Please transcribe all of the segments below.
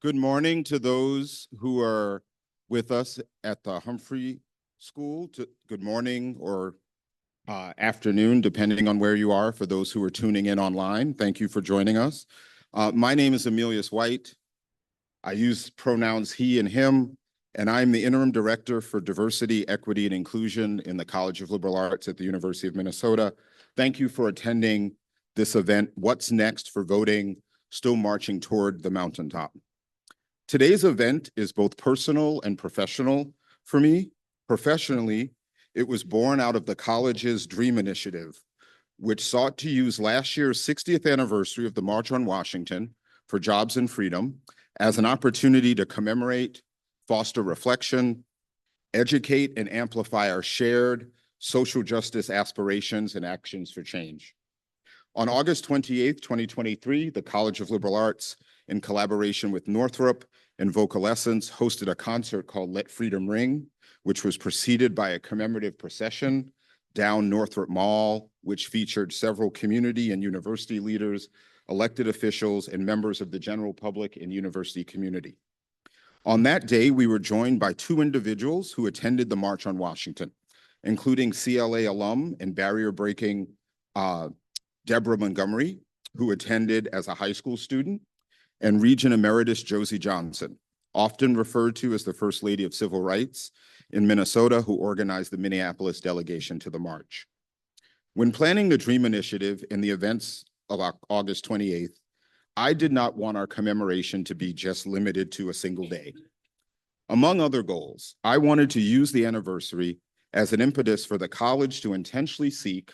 Good morning to those who are with us at the Humphrey School. Good morning or afternoon, depending on where you are. For those who are tuning in online, thank you for joining us. My name is Emilius White. I use pronouns he and him, and I'm the Interim Director for Diversity, Equity, and Inclusion in the College of Liberal Arts at the University of Minnesota. Thank you for attending this event, What's Next for Voting, Still Marching Toward the Mountaintop. Today's event is both personal and professional for me. Professionally, it was born out of the college's DREAM initiative, which sought to use last year's 60th anniversary of the March on Washington for Jobs and Freedom as an opportunity to commemorate, foster reflection, educate, and amplify our shared social justice aspirations and actions for change. On August 28th, 2023, the College of Liberal Arts, in collaboration with Northrop and Vocal Essence, hosted a concert called Let Freedom Ring, which was preceded by a commemorative procession down Northrop Mall, which featured several community and university leaders, elected officials, and members of the general public and university community. On that day, we were joined by two individuals who attended the March on Washington, including CLA alum and barrier-breaking Deborah Montgomery, who attended as a high school student, and Regent Emeritus Josie Johnson, often referred to as the First Lady of Civil Rights in Minnesota, who organized the Minneapolis delegation to the march. When planning the DREAM initiative and the events of August 28th, I did not want our commemoration to be just limited to a single day. Among other goals, I wanted to use the anniversary as an impetus for the college to intentionally seek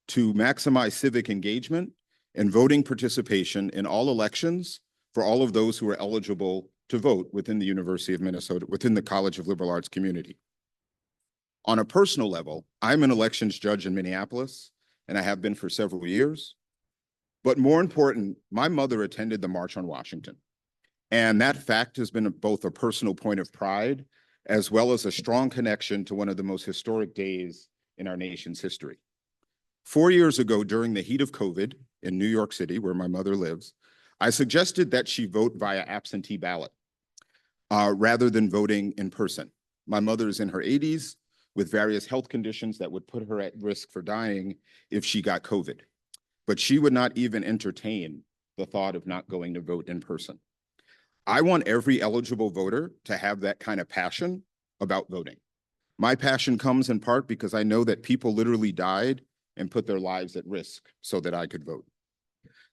to maximize civic engagement and voting participation in all elections for all of those who are eligible to vote within the University of Minnesota, within the College of Liberal Arts community. On a personal level, I'm an elections judge in Minneapolis, and I have been for several years. But more important, my mother attended the March on Washington. And that fact has been both a personal point of pride, as well as a strong connection to one of the most historic days in our nation's history. 4 years ago, during the heat of COVID in New York City, where my mother lives, I suggested that she vote via absentee ballot rather than voting in person. My mother is in her 80s with various health conditions that would put her at risk for dying if she got COVID. But she would not even entertain the thought of not going to vote in person. I want every eligible voter to have that kind of passion about voting. My passion comes in part because I know that people literally died and put their lives at risk so that I could vote.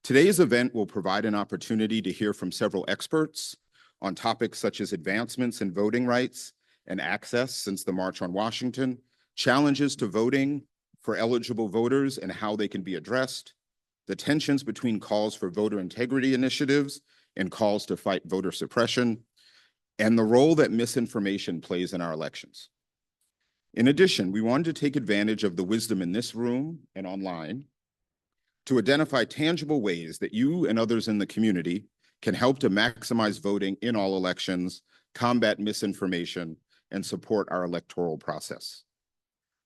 Today's event will provide an opportunity to hear from several experts on topics such as advancements in voting rights and access since the March on Washington, challenges to voting for eligible voters and how they can be addressed, the tensions between calls for voter integrity initiatives and calls to fight voter suppression, and the role that misinformation plays in our elections. In addition, we wanted to take advantage of the wisdom in this room and online to identify tangible ways that you and others in the community can help to maximize voting in all elections, combat misinformation, and support our electoral process.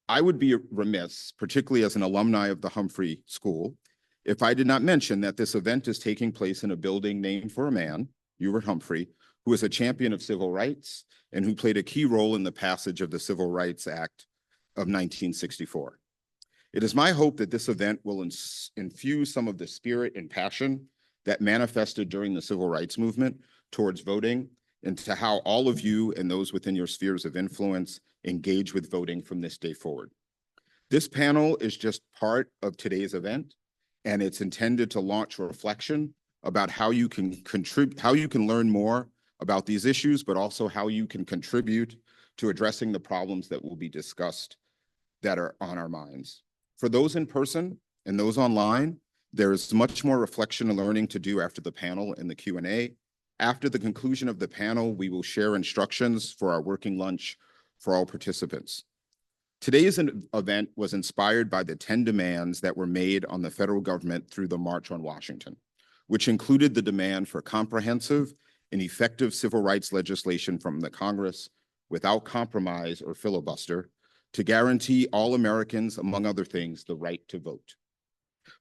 I would be remiss, particularly as an alumni of the Humphrey School, if I did not mention that this event is taking place in a building named for a man, Hubert Humphrey, who is a champion of civil rights and who played a key role in the passage of the Civil Rights Act of 1964. It is my hope that this event will infuse some of the spirit and passion that manifested during the civil rights movement towards voting into how all of you and those within your spheres of influence engage with voting from this day forward. This panel is just part of today's event, and it's intended to launch a reflection about how you can contribute, how you can learn more about these issues, but also how you can contribute to addressing the problems that will be discussed that are on our minds. For those in person and those online, there is much more reflection and learning to do after the panel and the Q&A. After the conclusion of the panel, we will share instructions for our working lunch for all participants. Today's event was inspired by the 10 demands that were made on the federal government through the March on Washington, which included the demand for comprehensive and effective civil rights legislation from the Congress without compromise or filibuster to guarantee all Americans, among other things, the right to vote.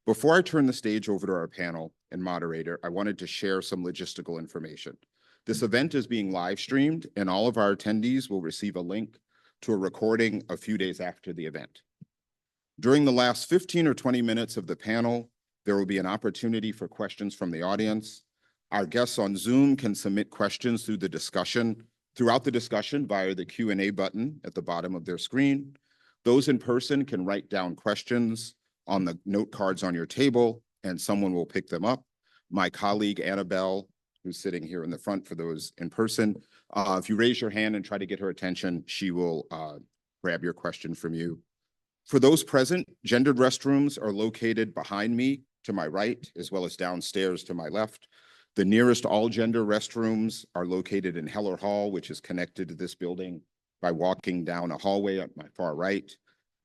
Before I turn the stage over to our panel and moderator, I wanted to share some logistical information. This event is being live streamed, and all of our attendees will receive a link to a recording a few days after the event. During the last 15 or 20 minutes of the panel, there will be an opportunity for questions from the audience. Our guests on Zoom can submit questions throughout the discussion via the Q&A button at the bottom of their screen. Those in person can write down questions on the note cards on your table, and someone will pick them up. My colleague, Annabelle, who's sitting here in the front for those in person, if you raise your hand and try to get her attention, she will grab your question from you. For those present, gendered restrooms are located behind me to my right, as well as downstairs to my left. The nearest all-gender restrooms are located in Heller Hall, which is connected to this building by walking down a hallway at my far right.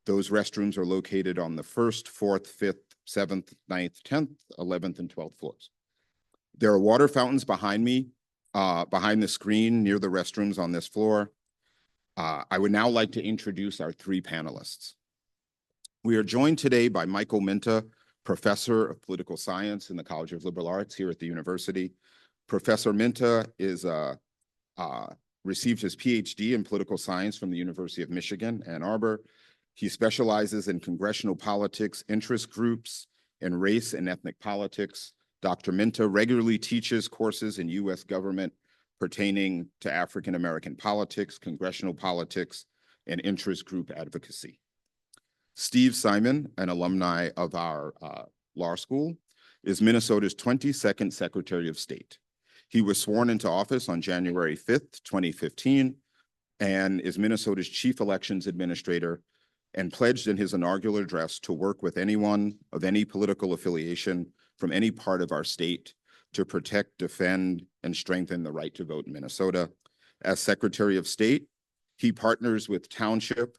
Those restrooms are located on the 1st, 4th, 5th, 7th, 9th, 10th, 11th, and 12th floors. There are water fountains behind me, behind the screen near the restrooms on this floor. I would now like to introduce our three panelists. We are joined today by Michael Minta, Professor of Political Science in the College of Liberal Arts here at the university. Professor Minta received his PhD in political science from the University of Michigan, Ann Arbor. He specializes in congressional politics, interest groups, and race and ethnic politics. Dr. Minta regularly teaches courses in U.S. government pertaining to African-American politics, congressional politics, and interest group advocacy. Steve Simon, an alumni of our law school, is Minnesota's 22nd Secretary of State. He was sworn into office on January 5th, 2015, and is Minnesota's Chief Elections Administrator, and pledged in his inaugural address to work with anyone of any political affiliation from any part of our state to protect, defend, and strengthen the right to vote in Minnesota. As Secretary of State, he partners with township,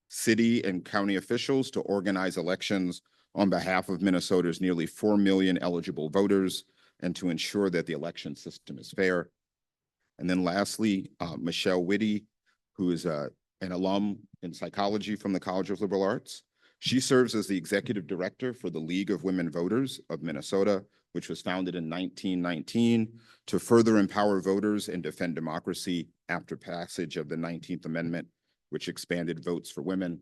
city, and county officials to organize elections on behalf of Minnesota's nearly 4 million eligible voters and to ensure that the election system is fair. And then lastly, Michelle Whitty, who is an alum in psychology from the College of Liberal Arts. She serves as the executive director for the League of Women Voters of Minnesota, which was founded in 1919 to further empower voters and defend democracy after passage of the 19th Amendment, which expanded votes for women.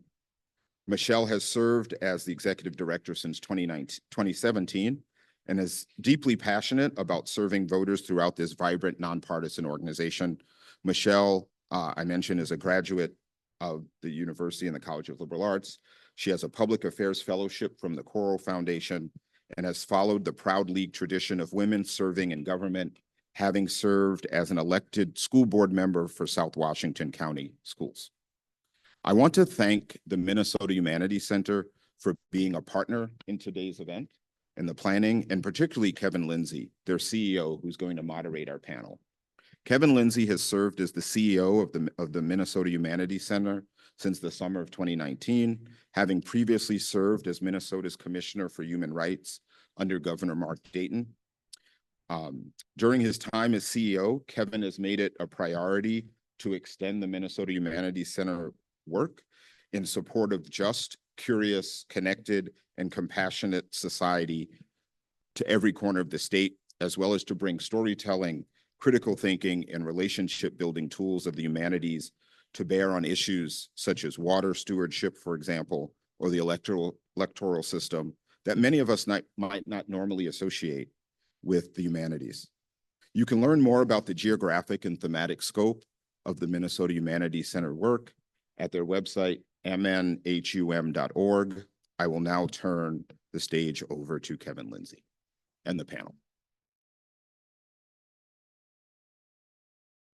Michelle has served as the executive director since 2017 and is deeply passionate about serving voters throughout this vibrant, nonpartisan organization. Michelle, I mentioned, is a graduate of the university and the College of Liberal Arts. She has a public affairs fellowship from the Coral Foundation and has followed the proud League tradition of women serving in government, having served as an elected school board member for South Washington County Schools. I want to thank the Minnesota Humanities Center for being a partner in today's event and the planning, and particularly Kevin Lindsay, their CEO, who's going to moderate our panel. Kevin Lindsay has served as the CEO of the Minnesota Humanities Center since the summer of 2019, having previously served as Minnesota's Commissioner for Human Rights under Governor Mark Dayton. During his time as CEO, Kevin has made it a priority to extend the Minnesota Humanities Center work in support of just, curious, connected, and compassionate society to every corner of the state, as well as to bring storytelling, critical thinking, and relationship-building tools of the humanities to bear on issues such as water stewardship, for example, or the electoral system that many of us might not normally associate with the humanities. You can learn more about the geographic and thematic scope of the Minnesota Humanities Center work at their website, mnhum.org. I will now turn the stage over to Kevin Lindsay and the panel.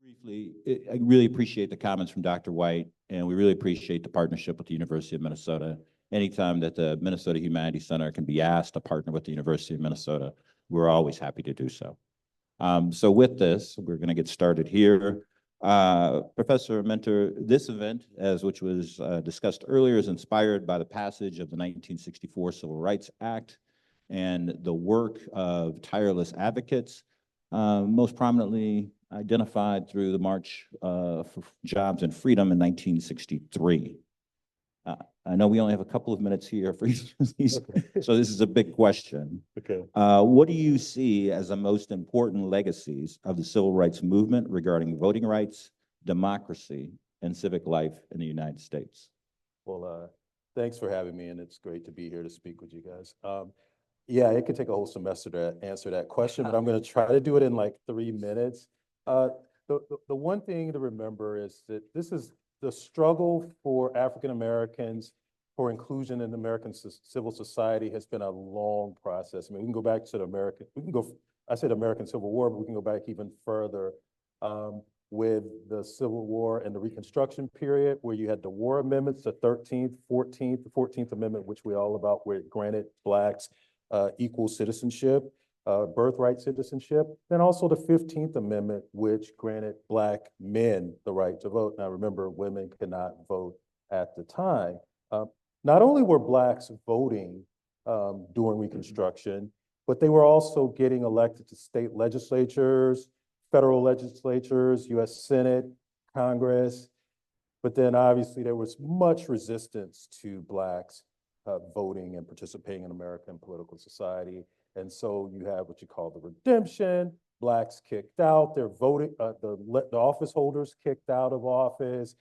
Briefly, I really appreciate the comments from Dr. White, and we really appreciate the partnership with the University of Minnesota. Anytime that the Minnesota Humanities Center can be asked to partner with the University of Minnesota, we're always happy to do so. So with this, we're going to get started here. Professor Minta, this event, which was discussed earlier, is inspired by the passage of the 1964 Civil Rights Act and the work of tireless advocates, most prominently identified through the March for Jobs and Freedom in 1963. I know we only have a couple of minutes here for each of these, so this is a big question. Okay. What do you see as the most important legacies of the civil rights movement regarding voting rights, democracy, and civic life in the United States? Well, thanks for having me, and it's great to be here to speak with you guys. Yeah, it could take a whole semester to answer that question, but I'm going to try to do it in like 3 minutes. The one thing to remember is that this is the struggle for African Americans for inclusion in American civil society has been a long process. I mean, we can go back to I said American Civil War, but we can go back even further with the Civil War and the Reconstruction period, where you had the War Amendments, the 13th, 14th, the 14th Amendment, which we're all about, where it granted Blacks equal citizenship, birthright citizenship, and also the 15th Amendment, which granted Black men the right to vote. Now, remember, women could not vote at the time. Not only were Blacks voting during Reconstruction, but they were also getting elected to state legislatures, federal legislatures, US Senate, Congress. But then obviously there was much resistance to Blacks voting and participating in American political society. And so you have what you call the redemption, Blacks kicked out, their voting, the office holders kicked out of office,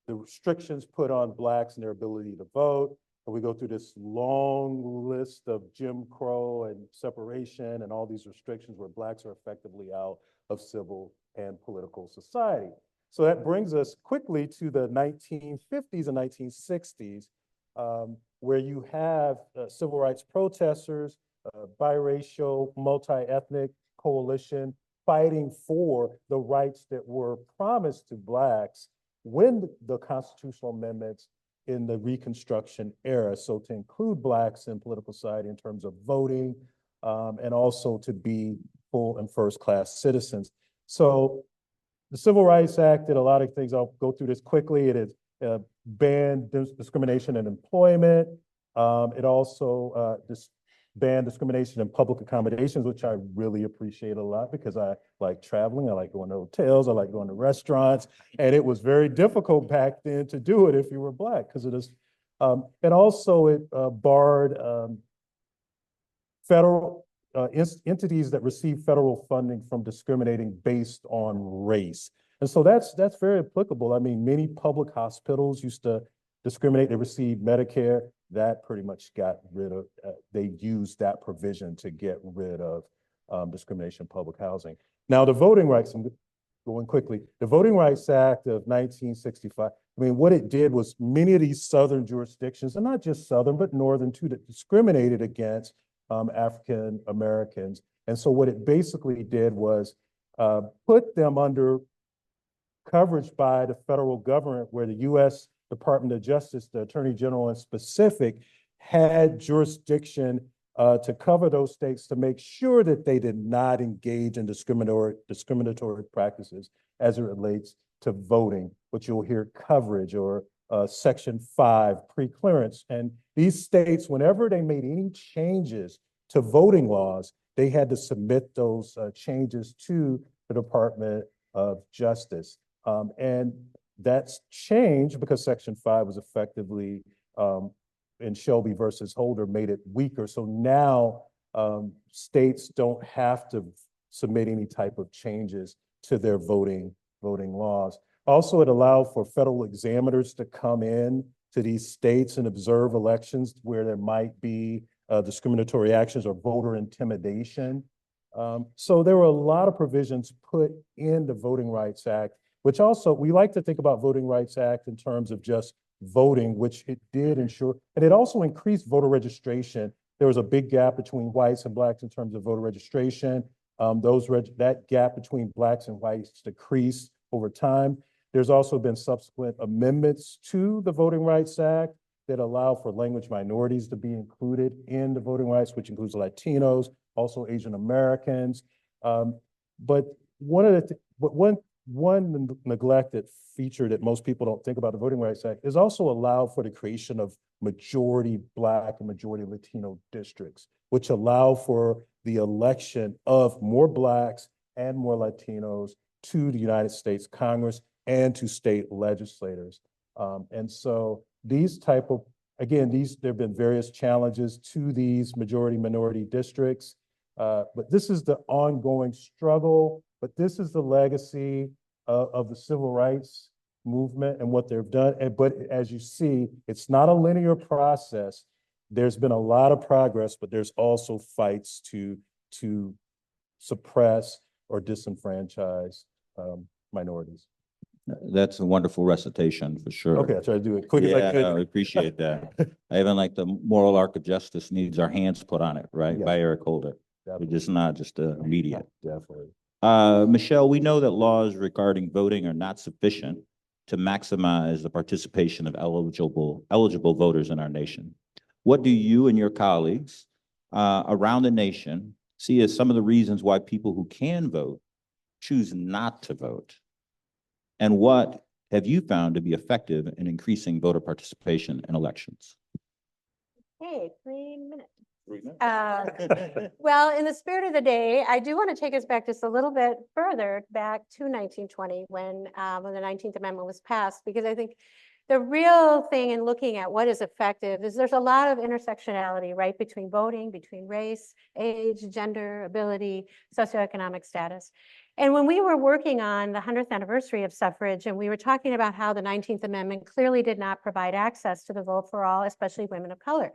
the restrictions put on Blacks and their ability to vote. And we go through this long list of Jim Crow and separation and all these restrictions where Blacks are effectively out of civil and political society. So that brings us quickly to the 1950s and 1960s, where you have civil rights protesters, biracial, multi-ethnic coalition fighting for the rights that were promised to Blacks when the constitutional amendments in the Reconstruction era. So to include Blacks in political society in terms of voting and also to be full and first-class citizens. So the Civil Rights Act did a lot of things. I'll go through this quickly. It has banned discrimination in employment. It also banned discrimination in public accommodations, which I really appreciate a lot because I like traveling. I like going to hotels. I like going to restaurants. And it was very difficult back then to do it if you were Black because it is. And also it barred federal entities that receive federal funding from discriminating based on race. And so that's very applicable. I mean, many public hospitals used to discriminate. They received Medicare. That pretty much got rid of, they used that provision to get rid of discrimination in public housing. Now, the voting rights, I'm going quickly, the Voting Rights Act of 1965, I mean, what it did was many of these Southern jurisdictions, and not just Southern, but Northern too, that discriminated against African Americans. And so what it basically did was put them under coverage by the federal government, where the US Department of Justice, the Attorney General in specific, had jurisdiction to cover those states to make sure that they did not engage in discriminatory practices as it relates to voting, which you'll hear coverage or Section 5 pre-clearance. And these states, whenever they made any changes to voting laws, they had to submit those changes to the Department of Justice. And that's changed because Section 5 was effectively, in Shelby versus Holder, made it weaker. So now states don't have to submit any type of changes to their voting laws. Also, it allowed for federal examiners to come in to these states and observe elections where there might be discriminatory actions or voter intimidation. So there were a lot of provisions put in the Voting Rights Act, which also, we like to think about Voting Rights Act in terms of just voting, which it did ensure, and it also increased voter registration. There was a big gap between whites and Blacks in terms of voter registration. That gap between Blacks and whites decreased over time. There's also been subsequent amendments to the Voting Rights Act that allow for language minorities to be included in the voting rights, which includes Latinos, also Asian Americans. But one neglected feature that most people don't think about the Voting Rights Act is also allowed for the creation of majority Black and majority Latino districts, which allow for the election of more Blacks and more Latinos to the United States Congress and to state legislators. And so these type of, again, there have been various challenges to these majority minority districts. But this is the ongoing struggle, but this is the legacy of the civil rights movement and what they've done. But as you see, it's not a linear process. There's been a lot of progress, but there's also fights to suppress or disenfranchise minorities. That's a wonderful recitation for sure. Okay, I try to do it quick as I Yeah, could. no, I appreciate that. I even like the moral arc of justice needs our hands put on it, right? Yes. By Eric Holder. Definitely. It's just not just immediate. Definitely. Michelle, we know that laws regarding voting are not sufficient to maximize the participation of eligible voters in our nation. What do you and your colleagues around the nation see as some of the reasons why people who can vote choose not to vote? And what have you found to be effective in increasing voter participation in elections? Hey, 3 minutes. 3 minutes. Well, in the spirit of the day, I do want to take us back just a little bit further, back to 1920, when the 19th Amendment was passed, because I think the real thing in looking at what is effective is there's a lot of intersectionality, right, between voting, between race, age, gender, ability, socioeconomic status. And when we were working on the 100th anniversary of suffrage, and we were talking about how the 19th Amendment clearly did not provide access to the vote for all, especially women of color.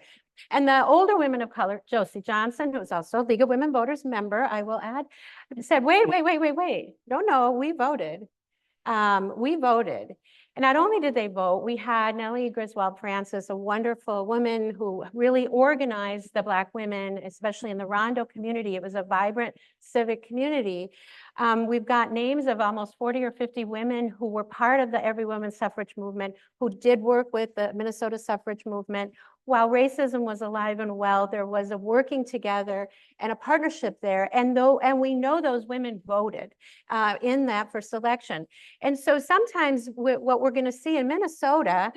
And the older women of color, Josie Johnson, who was also a League of Women Voters member, I will add, said, wait. No, we voted. We voted. And not only did they vote, we had Nellie Griswold Francis, a wonderful woman who really organized the Black women, especially in the Rondo community. It was a vibrant civic community. We've got names of almost 40 or 50 women who were part of the Every Woman Suffrage movement, who did work with the Minnesota suffrage movement. While racism was alive and well, there was a working together and a partnership there. And we know those women voted in that first election. And so sometimes what we're going to see in Minnesota,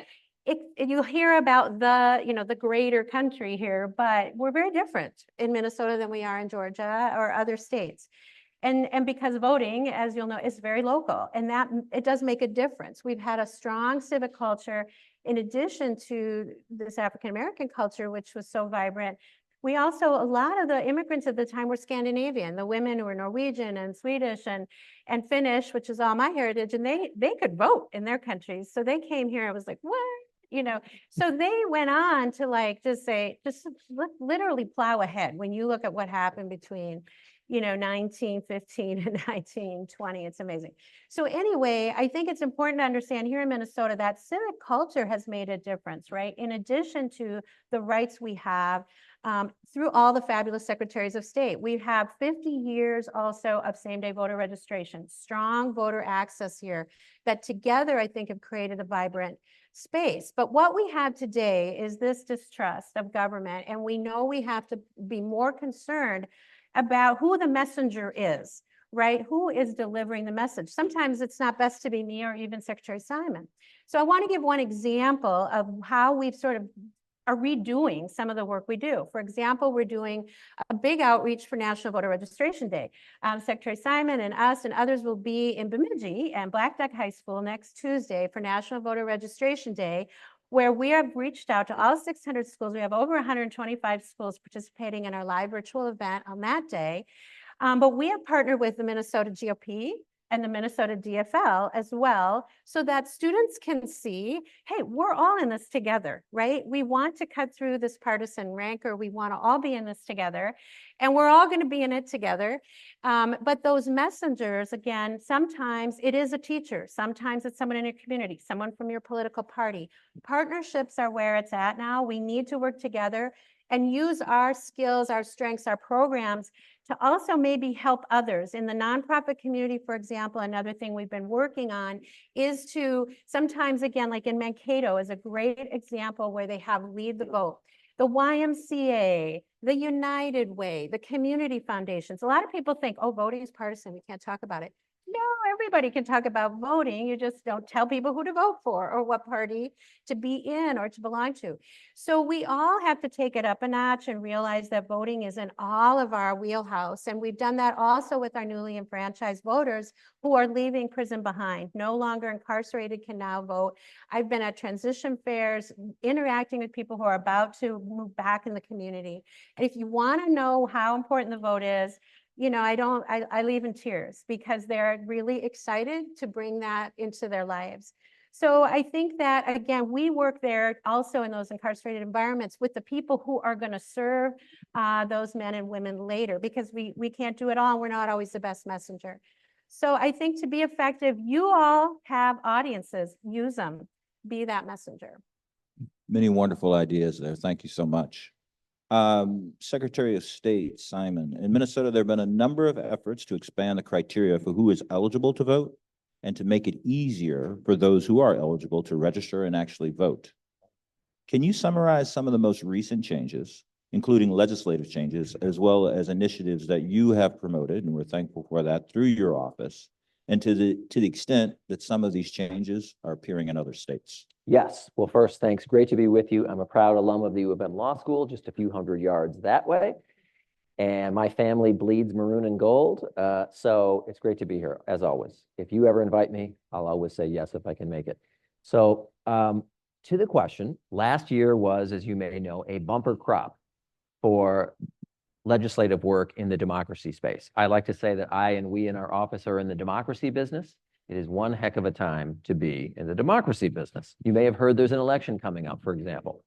you'll hear about the greater country here, but we're very different in Minnesota than we are in Georgia or other states. And because voting, as you'll know, is very local, and that it does make a difference. We've had a strong civic culture in addition to this African-American culture, which was so vibrant. We also, a lot of the immigrants at the time were Scandinavian, the women were Norwegian and Swedish and Finnish, which is all my heritage, and they could vote in their countries. So they came here, I was like, what? So they went on to just literally plow ahead when you look at what happened between 1915 and 1920. It's amazing. So anyway, I think it's important to understand here in Minnesota that civic culture has made a difference, right? In addition to the rights we have through all the fabulous secretaries of state. We have 50 years also of same-day voter registration, strong voter access here that together I think have created a vibrant space. But what we have today is this distrust of government, and we know we have to be more concerned about who the messenger is, right? Who is delivering the message? Sometimes it's not best to be me or even Secretary Simon. So I want to give one example of how we've sort of are redoing some of the work we do. For example, we're doing a big outreach for National Voter Registration Day. Secretary Simon and us and others will be in Bemidji and Black Duck High School next Tuesday for National Voter Registration Day, where we have reached out to all 600 schools. We have over 125 schools participating in our live virtual event on that day. But we have partnered with the Minnesota GOP and the Minnesota DFL as well, so that students can see, hey, we're all in this together, right? We want to cut through this partisan rancor. We want to all be in this together, and we're all going to be in it together. But those messengers, again, sometimes it is a teacher, sometimes it's someone in your community, someone from your political party. Partnerships are where it's at now. We need to work together and use our skills, our strengths, our programs to also maybe help others. In the nonprofit community, for example, another thing we've been working on is to sometimes, again, like in Mankato is a great example where they have Lead the Vote. The YMCA, the United Way, the community foundations. A lot of people think, oh, voting is partisan, we can't talk about it. No, everybody can talk about voting. You just don't tell people who to vote for or what party to be in or to belong to. So we all have to take it up a notch and realize that voting is in all of our wheelhouse. And we've done that also with our newly enfranchised voters who are leaving prison behind, no longer incarcerated, can now vote. I've been at transition fairs, interacting with people who are about to move back in the community. And if you want to know how important the vote is, you know, I leave in tears because they're really excited to bring that into their lives. So I think that, again, we work there also in those incarcerated environments with the people who are going to serve those men and women later, because we can't do it all. We're not always the best messenger. So I think to be effective, you all have audiences, use them, be that messenger. Many wonderful ideas there. Thank you so much. Secretary of State Simon, in Minnesota, there have been a number of efforts to expand the criteria for who is eligible to vote and to make it easier for those who are eligible to register and actually vote. Can you summarize some of the most recent changes, including legislative changes, as well as initiatives that you have promoted, and we're thankful for that, through your office, and to the extent that some of these changes are appearing in other states? Yes. Well, first, thanks. Great to be with you. I'm a proud alum of the U of M Law School, just a few hundred yards that way. And my family bleeds maroon and gold. So it's great to be here, as always. If you ever invite me, I'll always say yes if I can make it. So to the question, last year was, as you may know, a bumper crop for legislative work in the democracy space. I like to say that I and we in our office are in the democracy business. It is one heck of a time to be in the democracy business. You may have heard there's an election coming up, for example.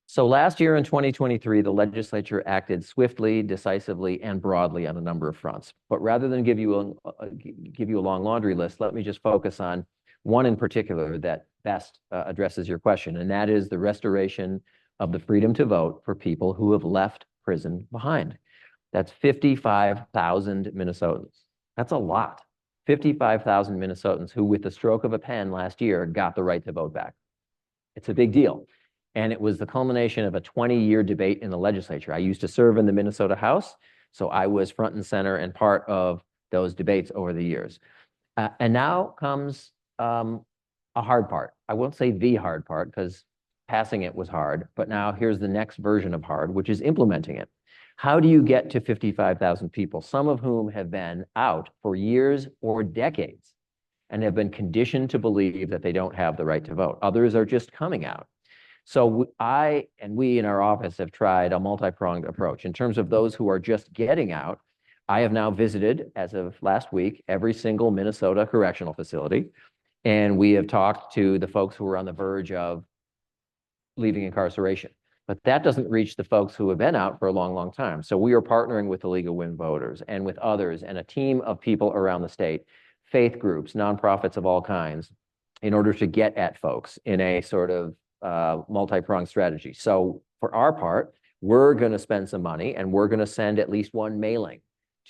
So last year in 2023, the legislature acted swiftly, decisively, and broadly on a number of fronts. But rather than give you a long laundry list, let me just focus on one in particular that best addresses your question, and that is the restoration of the freedom to vote for people who have left prison behind. That's 55,000 Minnesotans. That's a lot. 55,000 Minnesotans who, with the stroke of a pen last year, got the right to vote back. It's a big deal. And it was the culmination of a 20-year debate in the legislature. I used to serve in the Minnesota House, so I was front and center and part of those debates over the years. And now comes a hard part. I won't say the hard part, because passing it was hard, but now here's the next version of hard, which is implementing it. How do you get to 55,000 people, some of whom have been out for years or decades and have been conditioned to believe that they don't have the right to vote? Others are just coming out. So I and we in our office have tried a multi-pronged approach. In terms of those who are just getting out, I have now visited, as of last week, every single Minnesota correctional facility. And we have talked to the folks who are on the verge of leaving incarceration. But that doesn't reach the folks who have been out for a long, long time. So we are partnering with the League of Women Voters and with others and a team of people around the state, faith groups, nonprofits of all kinds, in order to get at folks in a sort of multi-pronged strategy. So for our part, we're going to spend some money and we're going to send at least one mailing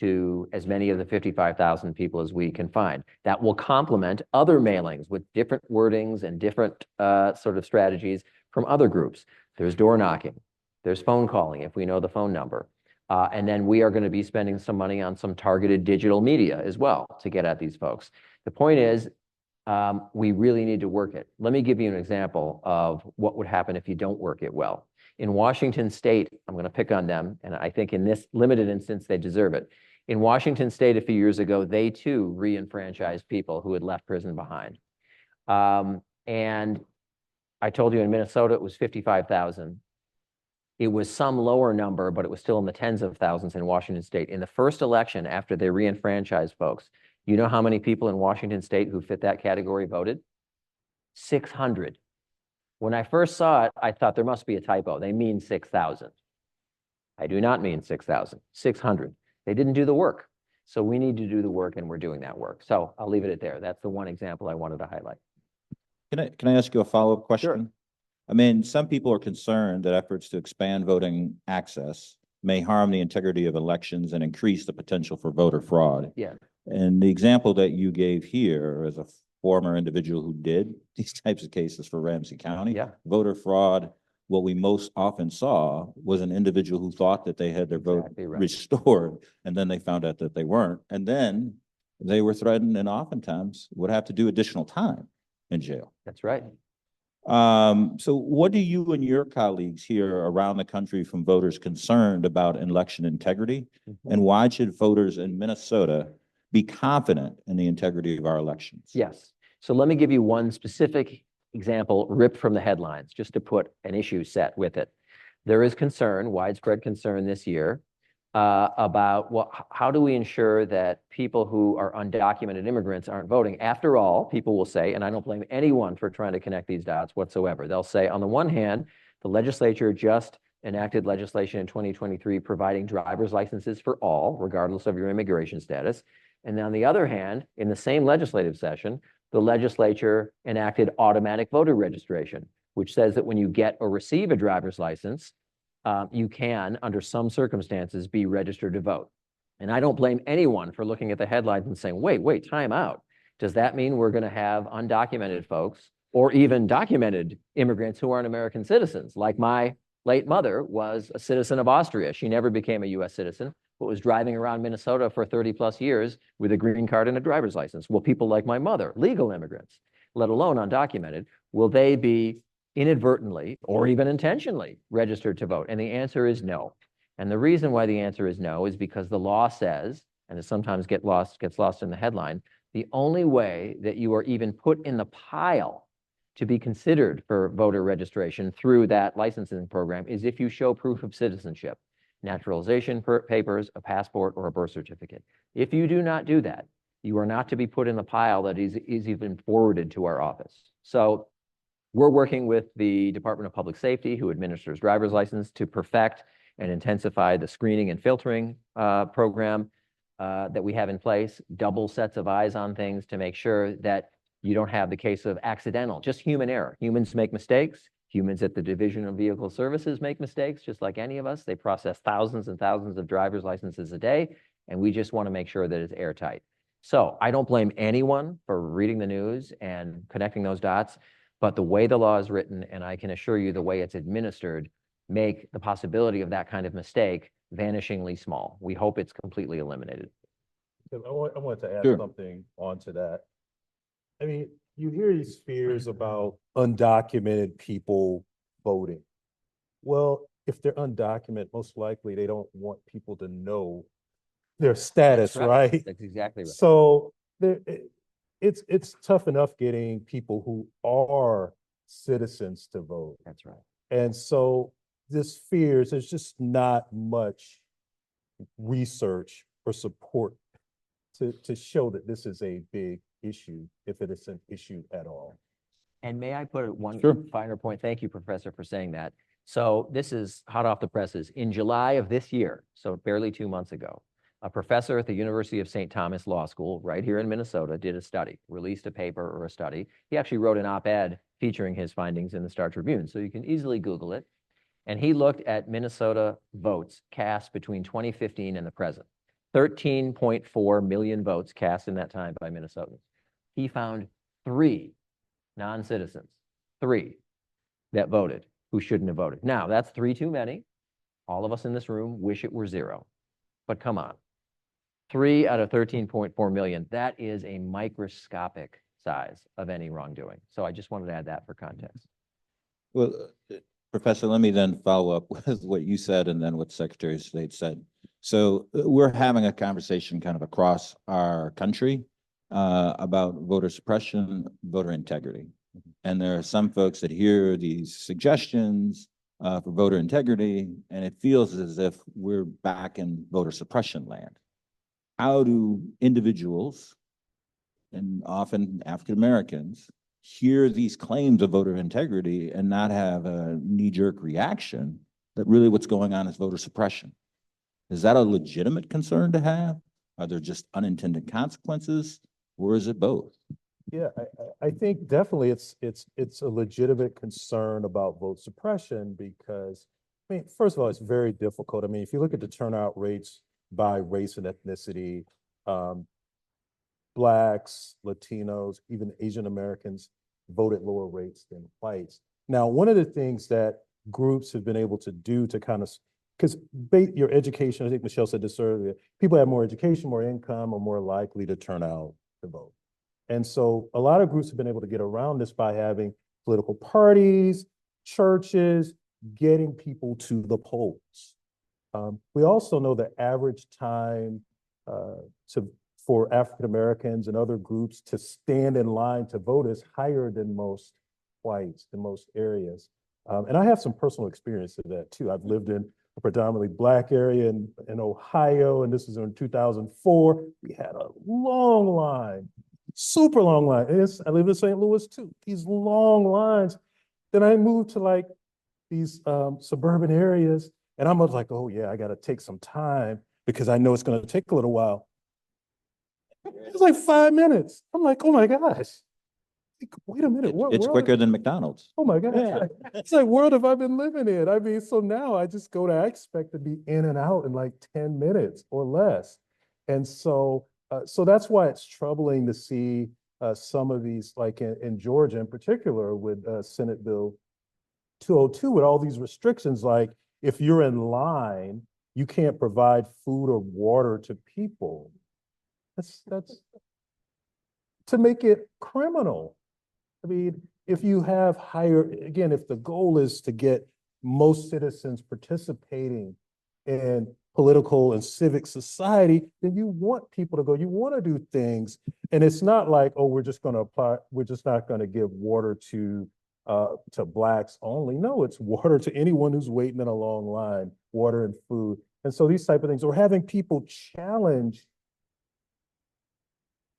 to as many of the 55,000 people as we can find. That will complement other mailings with different wordings and different sort of strategies from other groups. There's door knocking, there's phone calling if we know the phone number. And then we are going to be spending some money on some targeted digital media as well to get at these folks. The point is, we really need to work it. Let me give you an example of what would happen if you don't work it well. In Washington State, I'm going to pick on them, and I think in this limited instance, they deserve it. In Washington State a few years ago, they too re-enfranchised people who had left prison behind. And I told you in Minnesota, it was 55,000. It was some lower number, but it was still in the tens of thousands in Washington State. In the first election, after they re-enfranchised folks, you know how many people in Washington State who fit that category voted? 600. When I first saw it, I thought there must be a typo. They mean 6,000. I do not mean 6,000, 600. They didn't do the work. So we need to do the work, and we're doing that work. So I'll leave it at there. That's the one example I wanted to highlight. Can I ask you a follow-up question? Sure. I mean, some people are concerned that efforts to expand voting access may harm the integrity of elections and increase the potential for voter fraud. Yeah. And the example that you gave here as a former individual who did these types of cases for Ramsey County, Yeah. voter fraud, what we most often saw was an individual who thought that they had their vote Exactly right. restored, and then they found out that they weren't. And then they were threatened and oftentimes would have to do additional time in jail. That's right. So what do you and your colleagues hear around the country from voters concerned about election integrity? And why should voters in Minnesota be confident in the integrity of our elections? Yes. So let me give you one specific example ripped from the headlines, just to put an issue set with it. There is concern, widespread concern this year, about how do we ensure that people who are undocumented immigrants aren't voting? After all, people will say, and I don't blame anyone for trying to connect these dots whatsoever. They'll say, on the one hand, the legislature just enacted legislation in 2023 providing driver's licenses for all, regardless of your immigration status. And on the other hand, in the same legislative session, the legislature enacted automatic voter registration, which says that when you get or receive a driver's license, you can, under some circumstances, be registered to vote. And I don't blame anyone for looking at the headlines and saying, wait, time out. Does that mean we're going to have undocumented folks or even documented immigrants who aren't American citizens? Like my late mother was a citizen of Austria. She never became a US citizen, but was driving around Minnesota for 30 plus years with a green card and a driver's license. Well, people like my mother, legal immigrants, let alone undocumented, will they be inadvertently or even intentionally registered to vote? And the answer is no. And the reason why the answer is no is because the law says, and it sometimes gets lost in the headline, the only way that you are even put in the pile to be considered for voter registration through that licensing program is if you show proof of citizenship, naturalization papers, a passport, or a birth certificate. If you do not do that, you are not to be put in the pile that is even forwarded to our office. So we're working with the Department of Public Safety, who administers driver's license, to perfect and intensify the screening and filtering program that we have in place, double sets of eyes on things to make sure that you don't have the case of accidental, just human error. Humans make mistakes. Humans at the Division of Vehicle Services make mistakes, just like any of us. They process thousands and thousands of driver's licenses a day, and we just want to make sure that it's airtight. So I don't blame anyone for reading the news and connecting those dots, but the way the law is written, and I can assure you the way it's administered, make the possibility of that kind of mistake vanishingly small. We hope it's completely eliminated. I wanted to add Sure. something onto that. I mean, you hear these fears about undocumented people voting. Well, if they're undocumented, most likely they don't want people to know their status, That's right? That's exactly right. So it's tough enough getting people who are citizens to vote. That's right. And so this fears, there's just not much research or support to show that this is a big issue, if it is an issue at all. And may I put one Sure. finer point? Thank you, Professor, for saying that. So this is hot off the presses. In July of this year, so barely 2 months ago, a professor at the University of St. Thomas Law School, right here in Minnesota, did a study, released a paper or a study. He actually wrote an op-ed featuring his findings in the Star Tribune, so you can easily Google it. And he looked at Minnesota votes cast between 2015 and the present. 13.4 million votes cast in that time by Minnesotans. He found 3 non-citizens, 3 that voted who shouldn't have voted. Now, that's 3 too many. All of us in this room wish it were 0. But come on. 3 out of 13.4 million, that is a microscopic size of any wrongdoing. So I just wanted to add that for context. Well, Professor, let me then follow up with what you said and then what Secretary of State said. So we're having a conversation kind of across our country about voter suppression, voter integrity. And there are some folks that hear these suggestions for voter integrity, and it feels as if we're back in voter suppression land. How do individuals, and often African Americans, hear these claims of voter integrity and not have a knee-jerk reaction that really what's going on is voter suppression? Is that a legitimate concern to have? Are there just unintended consequences, or is it both? Yeah, I think definitely it's a legitimate concern about vote suppression because, I mean, first of all, it's very difficult. I mean, if you look at the turnout rates by race and ethnicity, Blacks, Latinos, even Asian Americans vote at lower rates than whites. Now, one of the things that groups have been able to do to kind of because your education, I think Michelle said this earlier, people have more education, more income, are more likely to turn out to vote. And so a lot of groups have been able to get around this by having political parties, churches, getting people to the polls. We also know the average time for African Americans and other groups to stand in line to vote is higher than most whites in most areas. And I have some personal experience of that too. I've lived in a predominantly Black area in Ohio, and this is in 2004. We had a long line, super long line. I live in St. Louis too. These long lines. Then I moved to like these suburban areas, and I'm like, oh yeah, I got to take some time because I know it's going to take a little while. It's like 5 minutes. I'm like, oh my gosh. Wait a minute. What It's world quicker than McDonald's. Oh my God. Yeah. It's like, world have I been living in? I mean, so now I just go to, I expect to be in and out in like 10 minutes or less. And so, so that's why it's troubling to see some of these, like in Georgia in particular with Senate Bill 202 with all these restrictions, like if you're in line, you can't provide food or water to people. That's to make it criminal. I mean, if you have higher, again, if the goal is to get most citizens participating in political and civic society, then you want people to go, you want to do things. And it's not like, oh, we're just going to apply, we're just not going to give water to Blacks only. No, it's water to anyone who's waiting in a long line, water and food. And so these type of things, we're having people challenge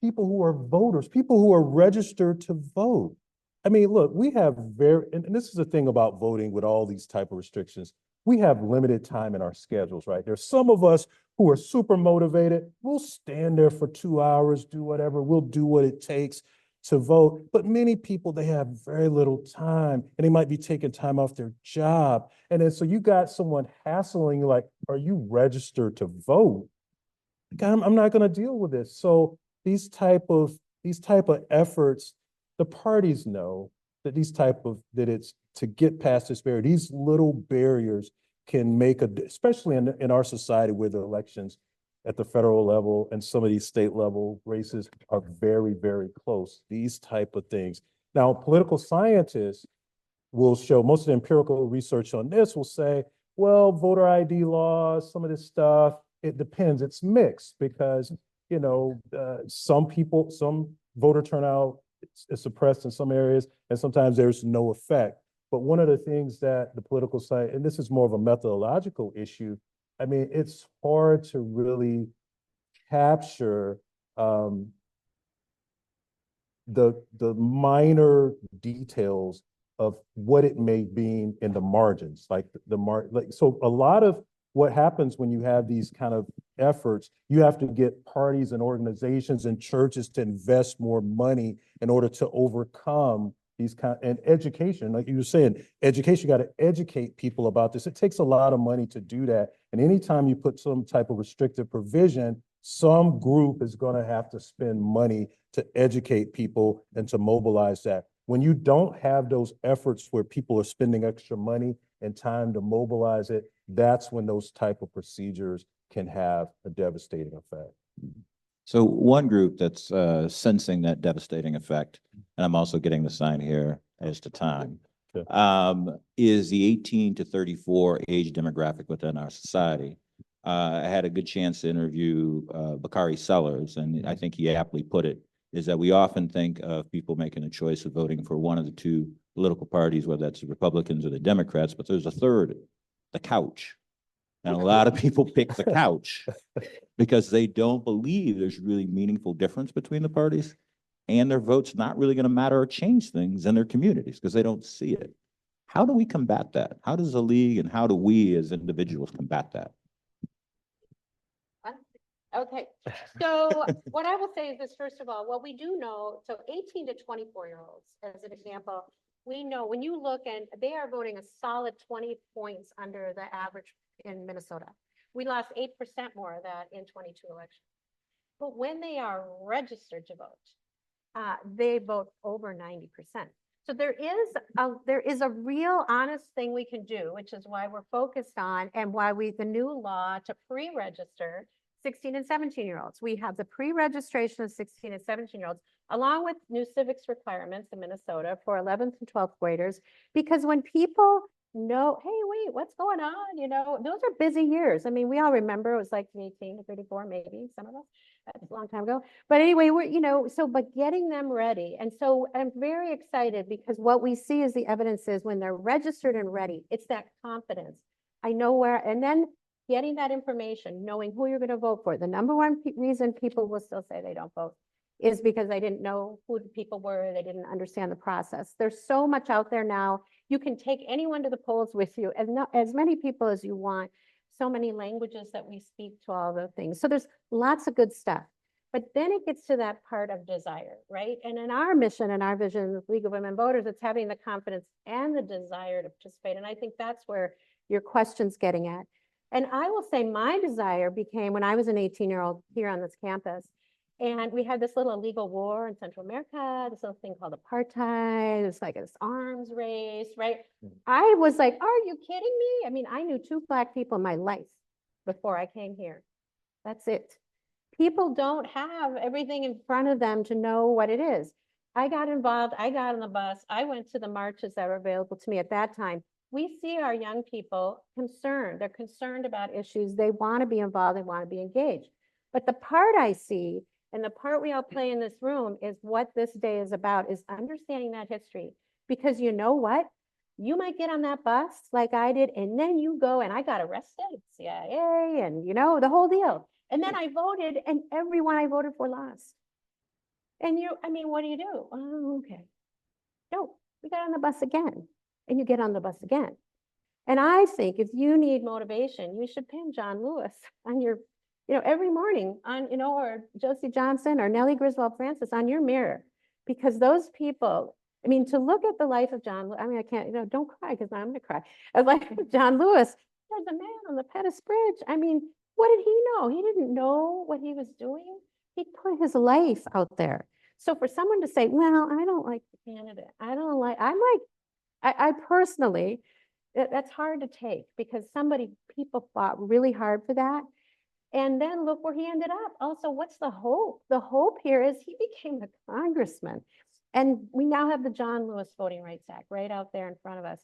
people who are voters, people who are registered to vote. I mean, look, we have and this is the thing about voting with all these type of restrictions, we have limited time in our schedules, right? There's some of us who are super motivated. We'll stand there for 2 hours, do whatever, we'll do what it takes to vote. But many people, they have very little time and they might be taking time off their job. And then so you got someone hassling you like, are you registered to vote? I'm not going to deal with this. So these type of efforts, the parties know that that it's to get past this barrier. These little barriers can make especially in our society where the elections at the federal level and some of these state level races are very, very close. These type of things. Now, political scientists will show, most of the empirical research on this will say, well, voter ID laws, some of this stuff, it depends. It's mixed because, you know, some voter turnout is suppressed in some areas, and sometimes there's no effect. But one of the things that the political side, and this is more of a methodological issue, I mean, it's hard to really capture the minor details of what it may mean in the margins, like so a lot of what happens when you have these kind of efforts, you have to get parties and organizations and churches to invest more money in order to overcome these and education, like you were saying, education, you got to educate people about this. It takes a lot of money to do that. And anytime you put some type of restrictive provision, some group is going to have to spend money to educate people and to mobilize that. When you don't have those efforts where people are spending extra money and time to mobilize it, that's when those type of procedures can have a devastating effect. So one group that's sensing that devastating effect, and I'm also getting the sign here as to time, is the 18 to 34 age demographic within our society. I had a good chance to interview Bakari Sellers, and I think he aptly put it, is that we often think of people making a choice of voting for one of the two political parties, whether that's the Republicans or the Democrats, but there's a third, the couch. And a lot of people pick the couch because they don't believe there's really meaningful difference between the parties, and their vote's not really going to matter or change things in their communities because they don't see it. How do we combat that? How does the league and how do we as individuals combat that? Okay, so what I will say is this, first of all, what we do know, so 18 to 24-year-olds, as an example, we know when you look and they are voting a solid 20 points under the average in Minnesota. We lost 8% more of that in 22 elections. But when they are registered to vote, they vote over 90%. So there is a real honest thing we can do, which is why we're focused on and why the new law to pre-register 16 and 17-year-olds. We have the pre-registration of 16 and 17-year-olds, along with new civics requirements in Minnesota for 11th and 12th graders, because when people know, hey, wait, what's going on? You know, those are busy years. I mean, we all remember it was like 18 to 34, maybe some of us. That's a long time ago. But anyway, but getting them ready. And so I'm very excited because what we see is the evidence is when they're registered and ready, it's that confidence. I know where, and then getting that information, knowing who you're going to vote for. The number one reason people will still say they don't vote is because they didn't know who the people were. They didn't understand the process. There's so much out there now. You can take anyone to the polls with you, and not as many people as you want. So many languages that we speak to all the things. So there's lots of good stuff. But then it gets to that part of desire, right? And in our mission and our vision, the League of Women Voters, it's having the confidence and the desire to participate. And I think that's where your question's getting at. And I will say my desire became when I was an 18-year-old here on this campus. And we had this little illegal war in Central America, this little thing called apartheid. It was like this arms race, right? I was like, are you kidding me? I mean, I knew 2 Black people in my life before I came here. That's it. People don't have everything in front of them to know what it is. I got involved. I got on the bus. I went to the marches that were available to me at that time. We see our young people concerned. They're concerned about issues. They want to be involved. They want to be engaged. But the part I see and the part we all play in this room is what this day is about, is understanding that history. Because you know what? You might get on that bus like I did, and then you go, and I got arrested, CIA, and the whole deal. And then I voted, and everyone I voted for lost. And what do? Oh, okay. No, we got on the bus again, and you get on the bus again. And I think if you need motivation, you should pin John Lewis on your every morning on, or Josie Johnson or Nellie Griswold Francis on your mirror, because those people, to look at the life of John, I can't, don't cry because I'm going to cry. The life of John Lewis, there's a man on the Pettus Bridge. What did he know? He didn't know what he was doing. He put his life out there. So for someone to say, well, I don't like the candidate. I personally, that's hard to take because people fought really hard for that. And then look where he ended up. Also, what's the hope? The hope here is he became a congressman. And we now have the John Lewis Voting Rights Act right out there in front of us.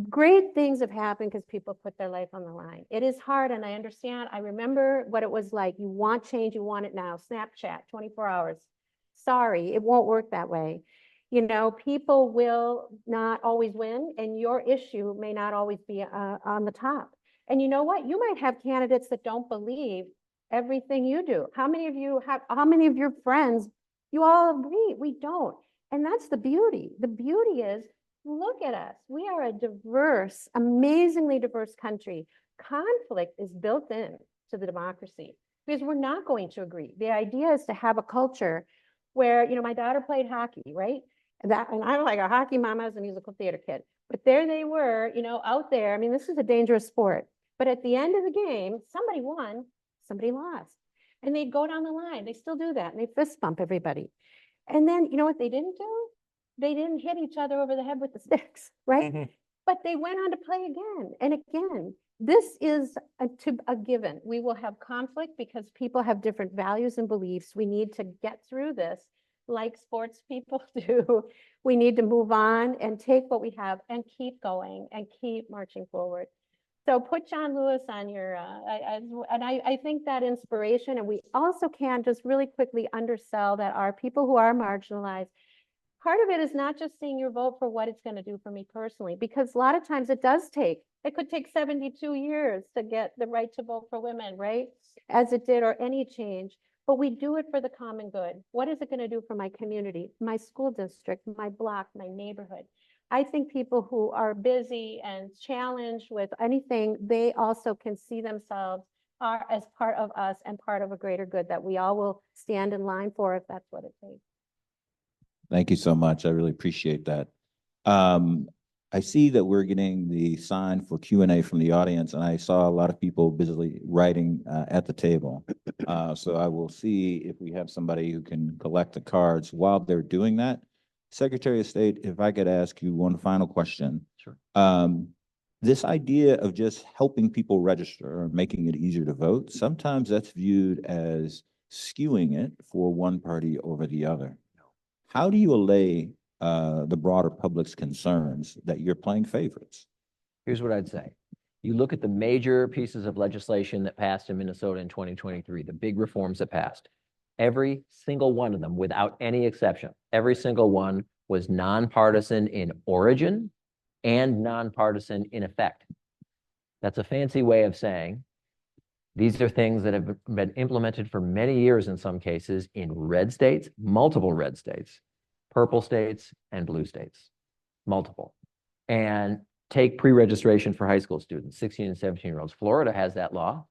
Great things have happened because people put their life on the line. It is hard, and I understand. I remember what it was like. You want change, you want it now. Snapchat, 24 hours. Sorry, it won't work that way. People will not always win, and your issue may not always be on the top. And you know what? You might have candidates that don't believe everything you do. How many of your friends, you all agree? We don't. And that's the beauty. The beauty is, look at us. We are a diverse, amazingly diverse country. Conflict is built in to the democracy because we're not going to agree. The idea is to have a culture where, my daughter played hockey, right? And I'm like a hockey mom. I was a musical theater kid. But there they were, out there. This is a dangerous sport. But at the end of the game, somebody won, somebody lost. And they'd go down the line. They still do that. And they fist bump everybody. And then, you know what they didn't do? They didn't hit each other over the head with the sticks, right? Mm-hmm. But they went on to play again and again. This is a given. We will have conflict because people have different values and beliefs. We need to get through this like sports people do. We need to move on and take what we have and keep going and keep marching forward. So put John Lewis on your, I think that inspiration, and we also can just really quickly undersell that our people who are marginalized, part of it is not just seeing your vote for what it's going to do for me personally, because a lot of times it could take 72 years to get the right to vote for women, right? As it did, or any change, but we do it for the common good. What is it going to do for my community, my school district, my block, my neighborhood? I think people who are busy and challenged with anything, they also can see themselves as part of us and part of a greater good that we all will stand in line for if that's what it takes. Thank you so much. I really appreciate that. I see that we're getting the sign for Q&A from the audience, and I saw a lot of people busily writing at the table. So I will see if we have somebody who can collect the cards. While they're doing that, Secretary of State, if I could ask you one final question. Sure. This idea of just helping people register or making it easier to vote, sometimes that's viewed as skewing it for one party over the other. How do you allay the broader public's concerns that you're playing favorites? Here's what I'd say. You look at the major pieces of legislation that passed in Minnesota in 2023, the big reforms that passed. Every single one of them, without any exception, every single one was nonpartisan in origin and nonpartisan in effect. That's a fancy way of saying these are things that have been implemented for many years in some cases in red states, multiple red states, purple states, and blue states, multiple. And take pre-registration for high school students, 16 and 17-year-olds. Florida has that law.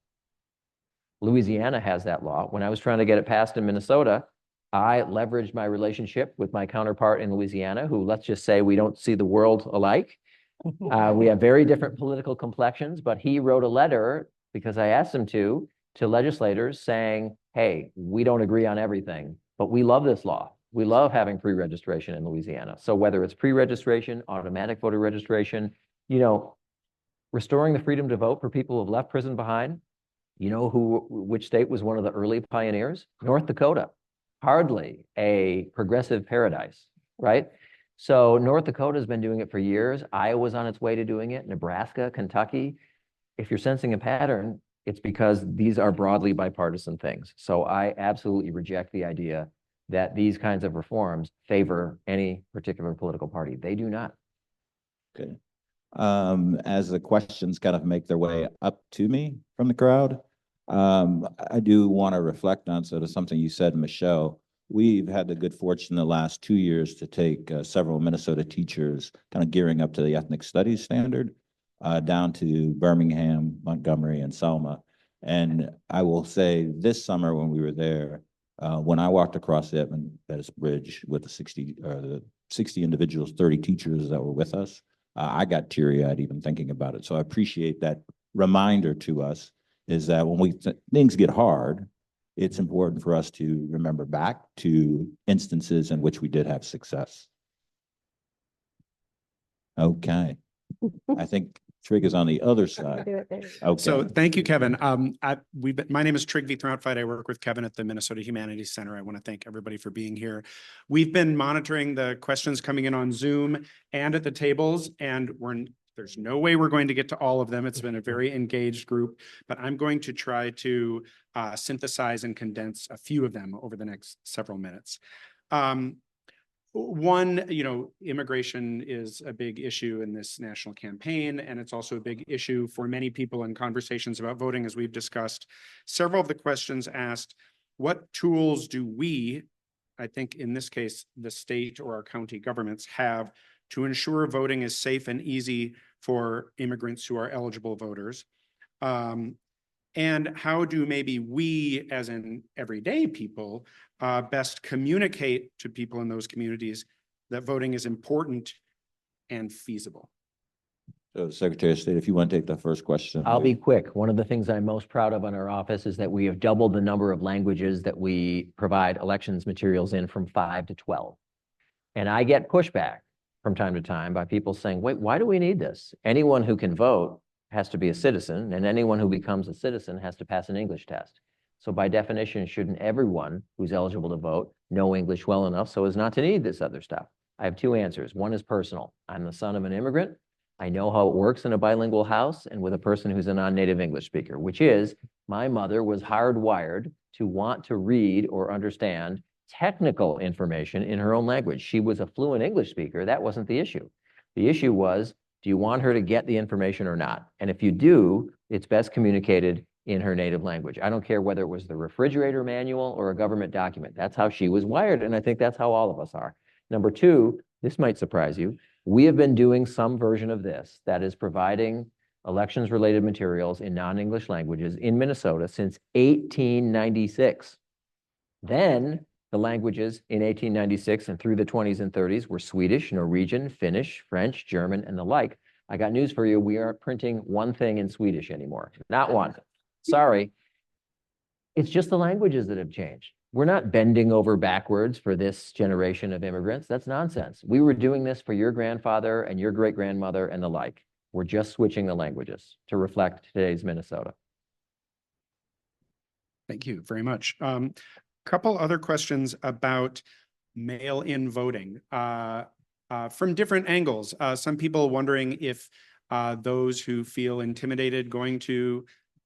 Louisiana has that law. When I was trying to get it passed in Minnesota, I leveraged my relationship with my counterpart in Louisiana, who, let's just say, we don't see the world alike. We have very different political complexions, but he wrote a letter, because I asked him to legislators saying, hey, we don't agree on everything, but we love this law. We love having pre-registration in Louisiana. So whether it's pre-registration, automatic voter registration, you know, restoring the freedom to vote for people who've left prison behind, you know which state was one of the early pioneers? North Dakota. Hardly a progressive paradise, right? So North Dakota has been doing it for years. Iowa's on its way to doing it. Nebraska, Kentucky. If you're sensing a pattern, it's because these are broadly bipartisan things. So I absolutely reject the idea that these kinds of reforms favor any particular political party. They do not. Okay. As the questions kind of make their way up to me from the crowd, I do want to reflect on sort of something you said, Michelle. We've had the good fortune the last 2 years to take several Minnesota teachers kind of gearing up to the ethnic studies standard down to Birmingham, Montgomery, and Selma. And I will say this summer when we were there, when I walked across the Edmund Pettus Bridge with the 60 individuals, 30 teachers that were with us, I got teary-eyed even thinking about it. So I appreciate that reminder to us is that when things get hard, it's important for us to remember back to instances in which we did have success. Okay. I think Trig is on the other side. Okay. So thank you, Kevin. My name is Trig Throughout. I work with Kevin at the Minnesota Humanities Center. I want to thank everybody for being here. We've been monitoring the questions coming in on Zoom and at the tables, and there's no way we're going to get to all of them. It's been a very engaged group, but I'm going to try to synthesize and condense a few of them over the next several minutes. One, immigration is a big issue in this national campaign, and it's also a big issue for many people in conversations about voting, as we've discussed. Several of the questions asked, what tools do we, I think in this case, the state or our county governments have to ensure voting is safe and easy for immigrants who are eligible voters? And how do maybe we, as in everyday people, best communicate to people in those communities that voting is important and feasible? So, Secretary of State, if you want to take the first question. I'll be quick. One of the things I'm most proud of in our office is that we have doubled the number of languages that we provide elections materials in from 5 to 12. And I get pushback from time to time by people saying, wait, why do we need this? Anyone who can vote has to be a citizen, and anyone who becomes a citizen has to pass an English test. So by definition, shouldn't everyone who's eligible to vote know English well enough so as not to need this other stuff? I have two answers. One is personal. I'm the son of an immigrant. I know how it works in a bilingual house and with a person who's a non-native English speaker, which is my mother was hardwired to want to read or understand technical information in her own language. She was a fluent English speaker. That wasn't the issue. The issue was, do you want her to get the information or not? And if you do, it's best communicated in her native language. I don't care whether it was the refrigerator manual or a government document. That's how she was wired, and I think that's how all of us are. Number two, this might surprise you. We have been doing some version of this, that is providing elections-related materials in non-English languages in Minnesota since 1896. Then the languages in 1896 and through the 20s and 30s were Swedish, Norwegian, Finnish, French, German, and the like. I got news for you. We aren't printing one thing in Swedish anymore. Not one. Sorry. It's just the languages that have changed. We're not bending over backwards for this generation of immigrants. That's nonsense. We were doing this for your grandfather and your great-grandmother and the like. We're just switching the languages to reflect today's Minnesota. Thank you very much. Couple other questions about mail-in voting from different angles. Some people wondering if those who feel intimidated going to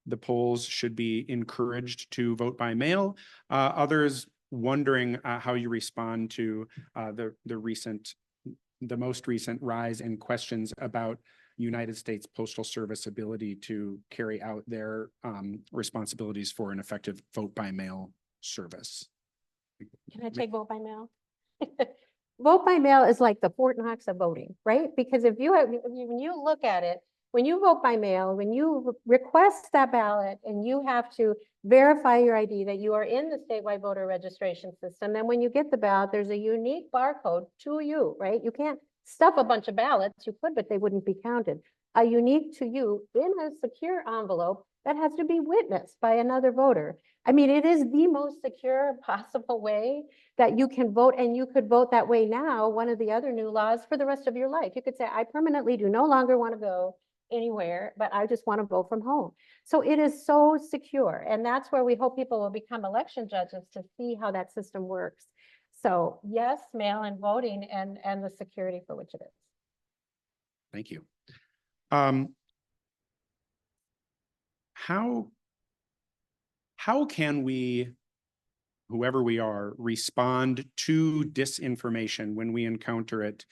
the polls should be encouraged to vote by mail. Others wondering how you respond to the most recent rise in questions about United States Postal Service ability to carry out their responsibilities for an effective vote by mail service. Can I take vote by mail? Vote by mail is like the Fort Knox of voting, right? Because if you have, when you look at it, when you vote by mail, when you request that ballot and you have to verify your ID that you are in the statewide voter registration system, then when you get the ballot, there's a unique barcode to you, right? You can't stuff a bunch of ballots. You could, but they wouldn't be counted. A unique to you in a secure envelope that has to be witnessed by another voter. I mean, it is the most secure possible way that you can vote, and you could vote that way now, one of the other new laws, for the rest of your life. You could say, I permanently do no longer want to go anywhere, but I just want to vote from home. So it is so secure. And that's where we hope people will become election judges to see how that system works. So yes, mail-in voting and the security for which it is. Thank you. How can we, whoever we are, respond to disinformation when we encounter it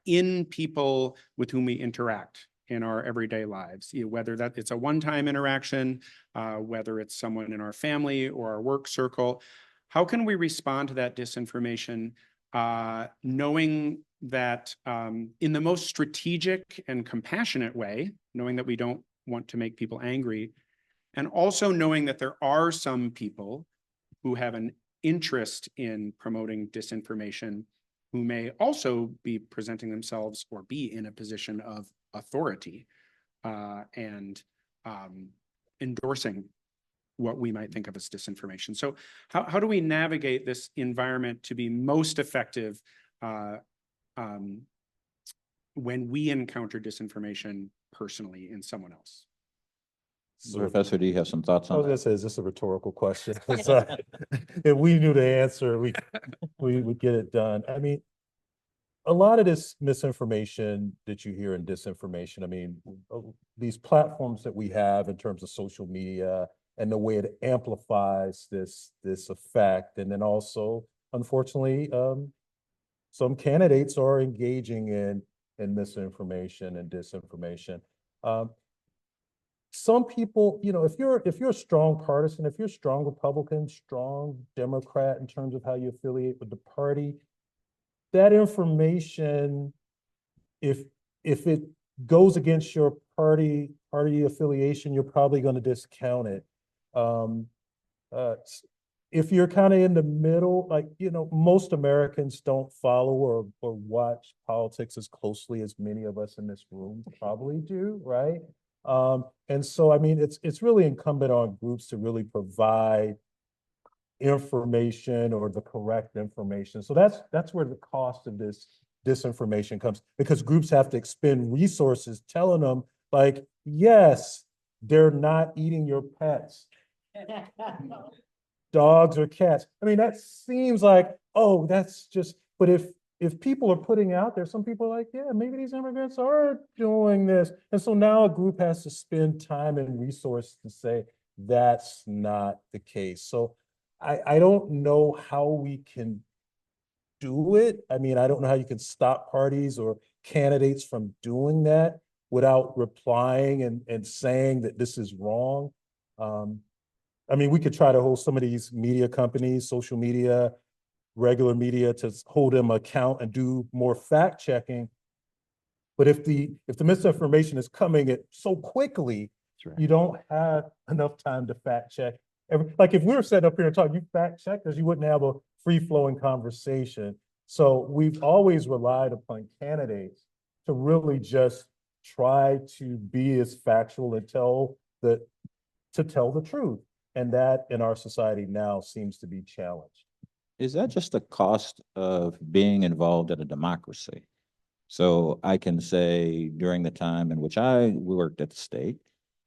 in people with whom we interact in our everyday lives, whether that it's a one-time interaction, whether it's someone in our family or our work circle? How can we respond to that disinformation, knowing that in the most strategic and compassionate way, knowing that we don't want to make people angry, and also knowing that there are some people who have an interest in promoting disinformation who may also be presenting themselves or be in a position of authority and endorsing what we might think of as disinformation. So how do we navigate this environment to be most effective when we encounter disinformation personally in someone else? Professor, do you have some thoughts I was on gonna that? say, is this a rhetorical question? If we knew the answer, we would get it done. I mean, a lot of this misinformation that you hear in disinformation, I mean, these platforms that we have in terms of social media and the way it amplifies this effect. And then also, unfortunately, some candidates are engaging in misinformation and disinformation. Some people, you know, if you're a strong partisan, if you're a strong Republican, strong Democrat in terms of how you affiliate with the party, that information, if it goes against your party affiliation, you're probably going to discount it. If you're kind of in the middle, like, you know, most Americans don't follow or watch politics as closely as many of us in this room probably do, right? And so, I mean, it's really incumbent on groups to really provide information or the correct information. So that's where the cost of this disinformation comes, because groups have to expend resources telling them, like, yes, they're not eating your pets, dogs or cats. I mean, that seems like, oh, that's just, but if people are putting out there, some people are like, yeah, maybe these immigrants are doing this. And so now a group has to spend time and resources to say that's not the case. So I don't know how we can do it. I mean, I don't know how you can stop parties or candidates from doing that without replying and saying that this is wrong. I mean, we could try to hold some of these media companies, social media, regular media, to hold them account and do more fact checking. But if the misinformation is coming at so quickly, Right. You don't have enough time to fact check. Like if we were sitting up here and talking, you fact checkers, you wouldn't have a free flowing conversation. So we've always relied upon candidates to really just try to be as factual and tell the truth. And that in our society now seems to be challenged. Is that just the cost of being involved in a democracy? So I can say during the time in which I worked at the state,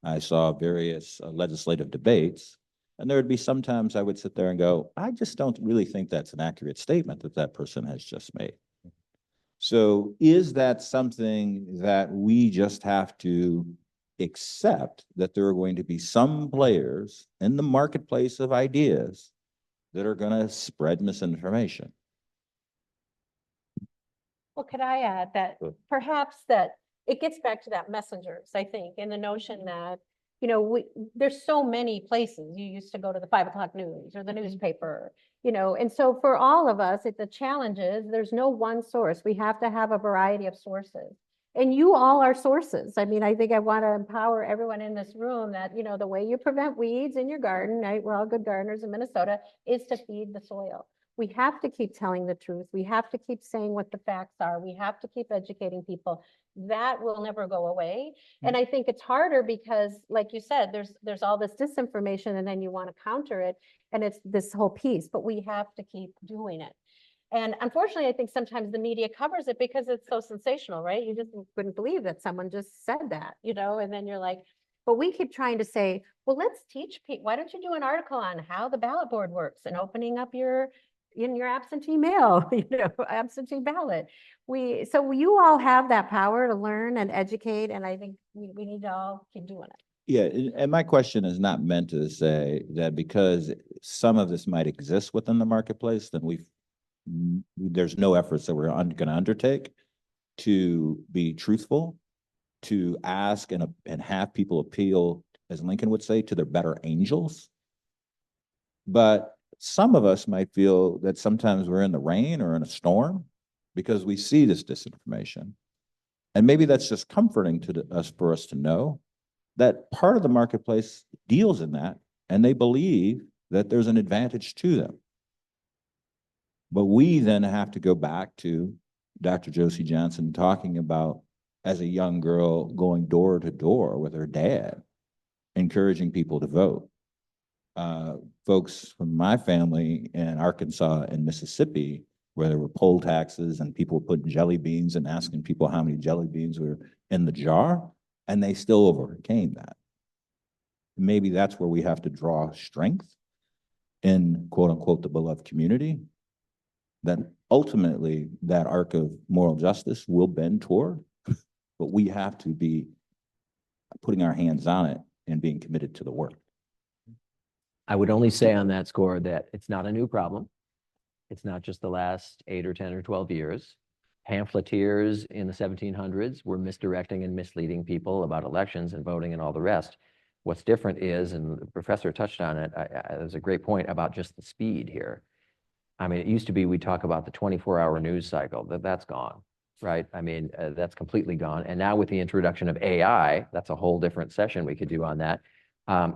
I saw various legislative debates, and there would be sometimes I would sit there and go, I just don't really think that's an accurate statement that that person has just made. So is that something that we just have to accept, that there are going to be some players in the marketplace of ideas that are going to spread misinformation? Well, could I add that Good. perhaps that it gets back to that messengers, I think, and the notion that, there's so many places. You used to go to the 5 o'clock news or the newspaper, and so for all of us, the challenge is there's no one source. We have to have a variety of sources. And you all are sources. I mean, I think I want to empower everyone in this room that, the way you prevent weeds in your garden, right? We're all good gardeners in Minnesota, is to feed the soil. We have to keep telling the truth. We have to keep saying what the facts are. We have to keep educating people. That will never go away. And I think it's harder because, like you said, there's all this disinformation, and then you want to counter it, and it's this whole piece, but we have to keep doing it. And unfortunately, I think sometimes the media covers it because it's so sensational, right? You just wouldn't believe that someone just said that, and then you're like, but we keep trying to say, well, let's teach people. Why don't you do an article on how the ballot board works and opening up your absentee mail, absentee ballot. So you all have that power to learn and educate, and I think we need to all keep doing it. Yeah, and my question is not meant to say that because some of this might exist within the marketplace, then there's no efforts that we're going to undertake to be truthful, to ask and have people appeal, as Lincoln would say, to their better angels. But some of us might feel that sometimes we're in the rain or in a storm because we see this disinformation. And maybe that's just comforting to us, for us to know that part of the marketplace deals in that, and they believe that there's an advantage to them. But we then have to go back to Dr. Josie Johnson talking about, as a young girl, going door to door with her dad, encouraging people to vote. Folks from my family in Arkansas and Mississippi, where there were poll taxes and people were putting jelly beans and asking people how many jelly beans were in the jar, and they still overcame that. Maybe that's where we have to draw strength in, quote unquote, the beloved community, that ultimately that arc of moral justice will bend toward, but we have to be putting our hands on it and being committed to the work. I would only say on that score that it's not a new problem. It's not just the last 8 or 10 or 12 years. Pamphleteers in the 1700s were misdirecting and misleading people about elections and voting and all the rest. What's different is, and the professor touched on it, there's a great point about just the speed here. I mean, it used to be we talk about the 24-hour news cycle, that's gone, right? I mean, that's completely gone. And now with the introduction of AI, that's a whole different session we could do on that.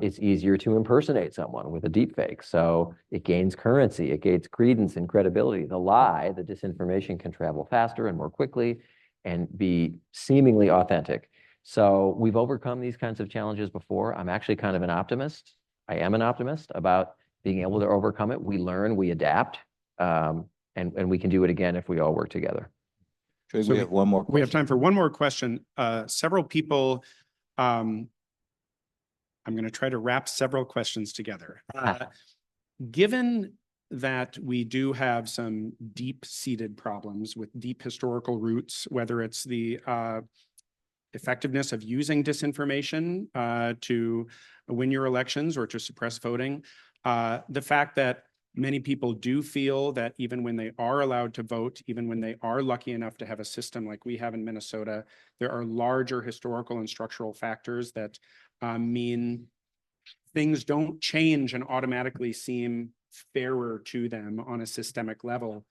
It's easier to impersonate someone with a deep fake. So it gains currency, it gains credence and credibility. The lie, the disinformation can travel faster and more quickly and be seemingly authentic. So we've overcome these kinds of challenges before. I'm actually kind of an optimist. I am an optimist about being able to overcome it. We learn, we adapt, and we can do it again if we all work together. So we have one more question. We have time for one more question. Several people, I'm going to try to wrap several questions together. Given that we do have some deep-seated problems with deep historical roots, whether it's the effectiveness of using disinformation to win your elections or to suppress voting, the fact that many people do feel that even when they are allowed to vote, even when they are lucky enough to have a system like we have in Minnesota, there are larger historical and structural factors that mean things don't change and automatically seem fairer to them on a systemic level,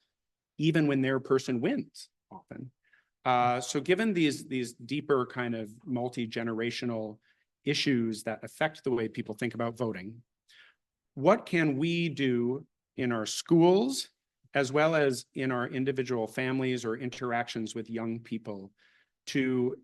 even when their person wins often. So given these deeper kind of multi-generational issues that affect the way people think about voting, what can we do in our schools, as well as in our individual families or interactions with young people, to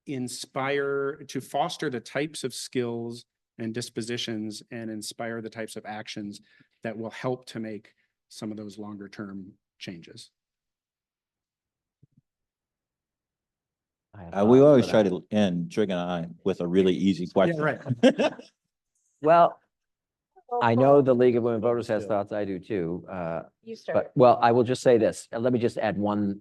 inspire, to foster the types of skills and dispositions and inspire the types of actions that will help to make some of those longer term changes. I have We thoughts, always but try to end, Trig and I, with a really easy question. right. Well, I know the League of Women Voters has Yeah. thoughts. I do too. You start. But, well, I will just say this, and let me just add one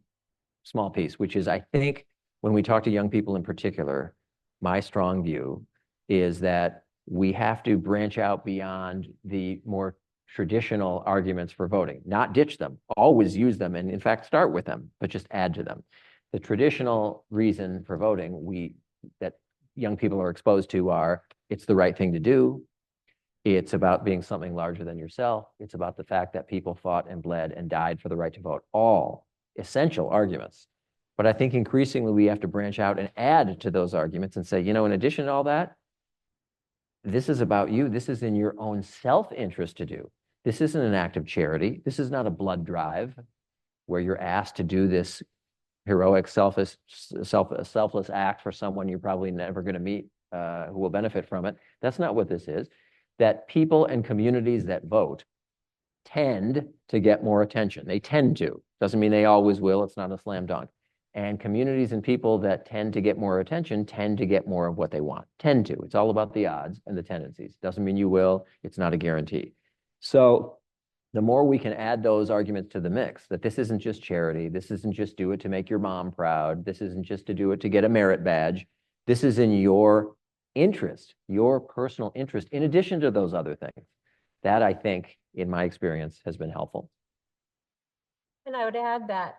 small piece, which is I think when we talk to young people in particular, my strong view is that we have to branch out beyond the more traditional arguments for voting, not ditch them, always use them, and in fact, start with them, but just add to them. The traditional reason for voting that young people are exposed to are, it's the right thing to do. It's about being something larger than yourself. It's about the fact that people fought and bled and died for the right to vote. All essential arguments. But I think increasingly we have to branch out and add to those arguments and say, you know, in addition to all that, this is about you. This is in your own self-interest to do. This isn't an act of charity. This is not a blood drive where you're asked to do this heroic, selfless act for someone you're probably never going to meet who will benefit from it. That's not what this is. That people and communities that vote tend to get more attention. They tend to. Doesn't mean they always will. It's not a slam dunk. And communities and people that tend to get more attention tend to get more of what they want. Tend to. It's all about the odds and the tendencies. Doesn't mean you will. It's not a guarantee. So the more we can add those arguments to the mix, that this isn't just charity, this isn't just do it to make your mom proud, this isn't just to do it to get a merit badge, this is in your interest, your personal interest, in addition to those other things. That, I think, in my experience, has been helpful. And I would add that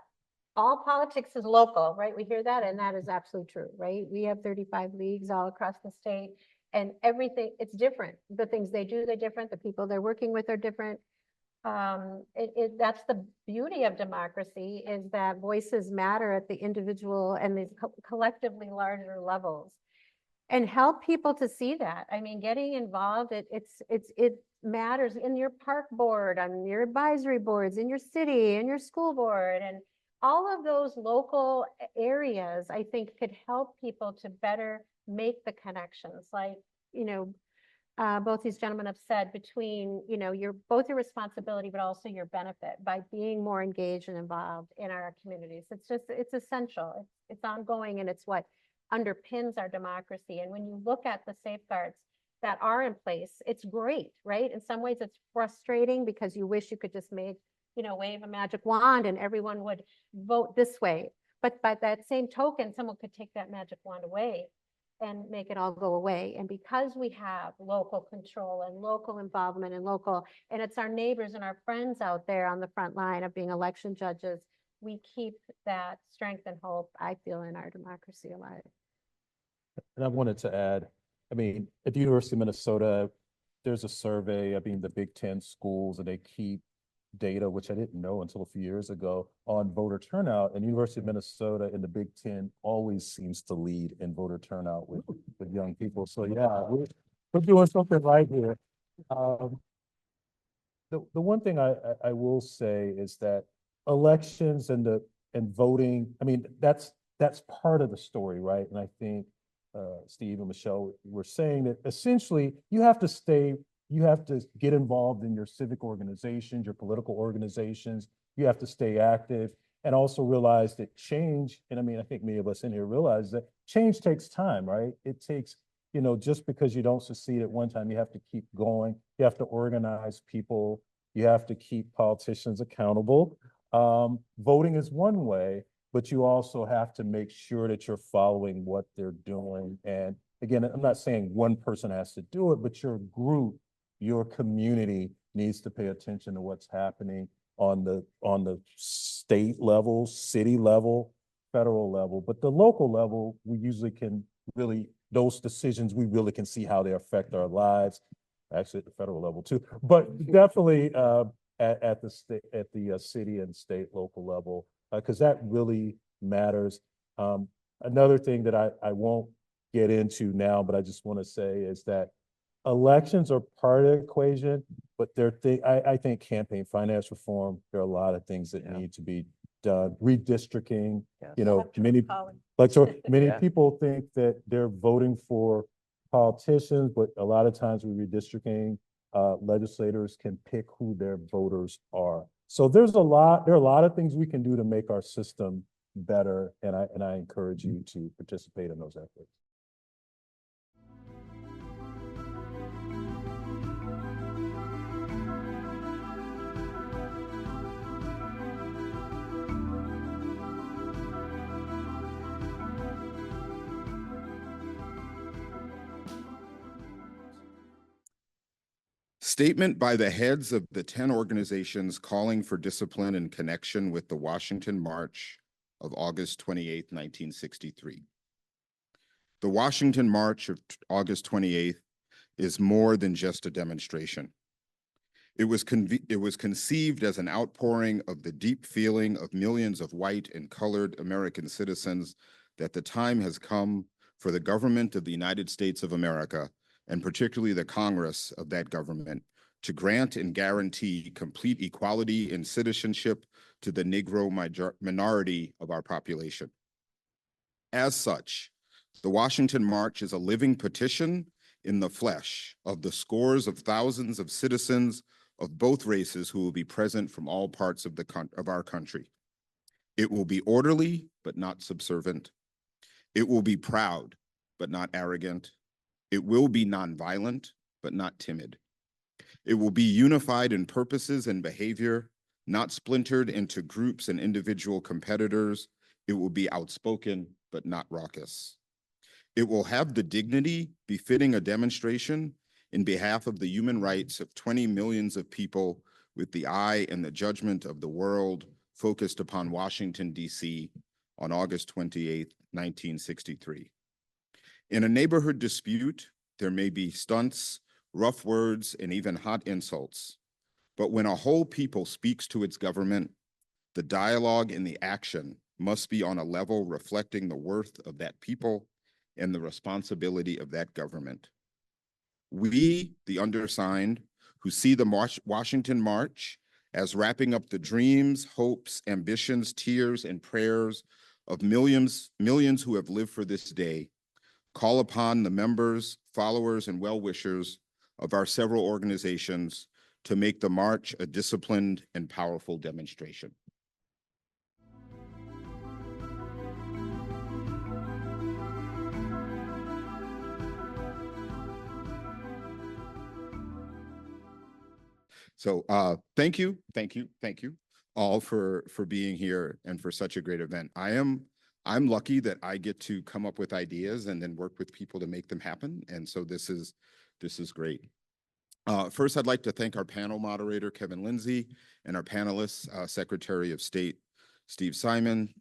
all politics is local, right? We hear that, and that is absolutely true, right? We have 35 leagues all across the state, and everything, it's different. The things they do, they're different. The people they're working with are different. That's the beauty of democracy, is that voices matter at the individual and the collectively larger levels, and help people to see that. I mean, getting involved, it matters in your park board, on your advisory boards, in your city, in your school board, and all of those local areas, I think, could help people to better make the connections. Like, you know, both these gentlemen have said, between, you know, both your responsibility, but also your benefit by being more engaged and involved in our communities. It's essential. It's ongoing, and it's what underpins our democracy. And when you look at the safeguards that are in place, it's great, right? In some ways it's frustrating because you wish you could just wave a magic wand and everyone would vote this way. But by that same token, someone could take that magic wand away and make it all go away. And because we have local control and local involvement and it's our neighbors and our friends out there on the front line of being election judges, we keep that strength and hope, I feel, in our democracy alive. And I wanted to add, I mean, at the University of Minnesota, there's a survey, I mean, the Big Ten schools, and they keep data, which I didn't know until a few years ago, on voter turnout. And University of Minnesota in the Big Ten always seems to lead in voter turnout with young people. So yeah, we're doing something right here. The one thing I will say is that elections and voting, I mean, that's part of the story, right? And I think Steve and Michelle were saying that essentially you have to get involved in your civic organizations, your political organizations. You have to stay active, and also realize that change, and I mean, I think many of us in here realize that change takes time, right? It takes, just because you don't succeed at one time, you have to keep going. You have to organize people. You have to keep politicians accountable. Voting is one way, but you also have to make sure that you're following what they're doing. And again, I'm not saying one person has to do it, but your group, your community needs to pay attention to what's happening on the state level, city level, federal level. But the local level, we usually can really, those decisions, we really can see how they affect our lives. Actually at the federal level too, but definitely at the city and state local level, because that really matters. Another thing that I won't get into now, but I just want to say is that elections are part of the equation, but I think campaign finance reform, there are a lot of things that need to be done. Redistricting, Yes. many College. like, so many Yeah. people think that they're voting for politicians, but a lot of times with redistricting, legislators can pick who their voters are. So there are a lot of things we can do to make our system better, and I encourage you to participate in those efforts. Statement by the heads of the 10 organizations calling for discipline in connection with the Washington March of August 28, 1963. The Washington March of August 28th is more than just a demonstration. It was conceived as an outpouring of the deep feeling of millions of white and colored American citizens that the time has come for the government of the United States of America, and particularly the Congress of that government, to grant and guarantee complete equality in citizenship to the Negro minority of our population. As such, the Washington March is a living petition in the flesh of the scores of thousands of citizens of both races who will be present from all parts of our country. It will be orderly, but not subservient. It will be proud, but not arrogant. It will be nonviolent, but not timid. It will be unified in purposes and behavior, not splintered into groups and individual competitors. It will be outspoken, but not raucous. It will have the dignity befitting a demonstration in behalf of the human rights of 20 millions of people with the eye and the judgment of the world focused upon Washington, D.C. on August 28, 1963. In a neighborhood dispute, there may be stunts, rough words, and even hot insults. But when a whole people speaks to its government, the dialogue and the action must be on a level reflecting the worth of that people and the responsibility of that government. We, the undersigned, who see the Washington March as wrapping up the dreams, hopes, ambitions, tears, and prayers of millions who have lived for this day, call upon the members, followers, and well-wishers of our several organizations to make the march a disciplined and powerful demonstration. So thank you all for being here and for such a great event. I'm lucky that I get to come up with ideas and then work with people to make them happen. And so this is great. First, I'd like to thank our panel moderator, Kevin Lindsay, and our panelists, Secretary of State Steve Simon,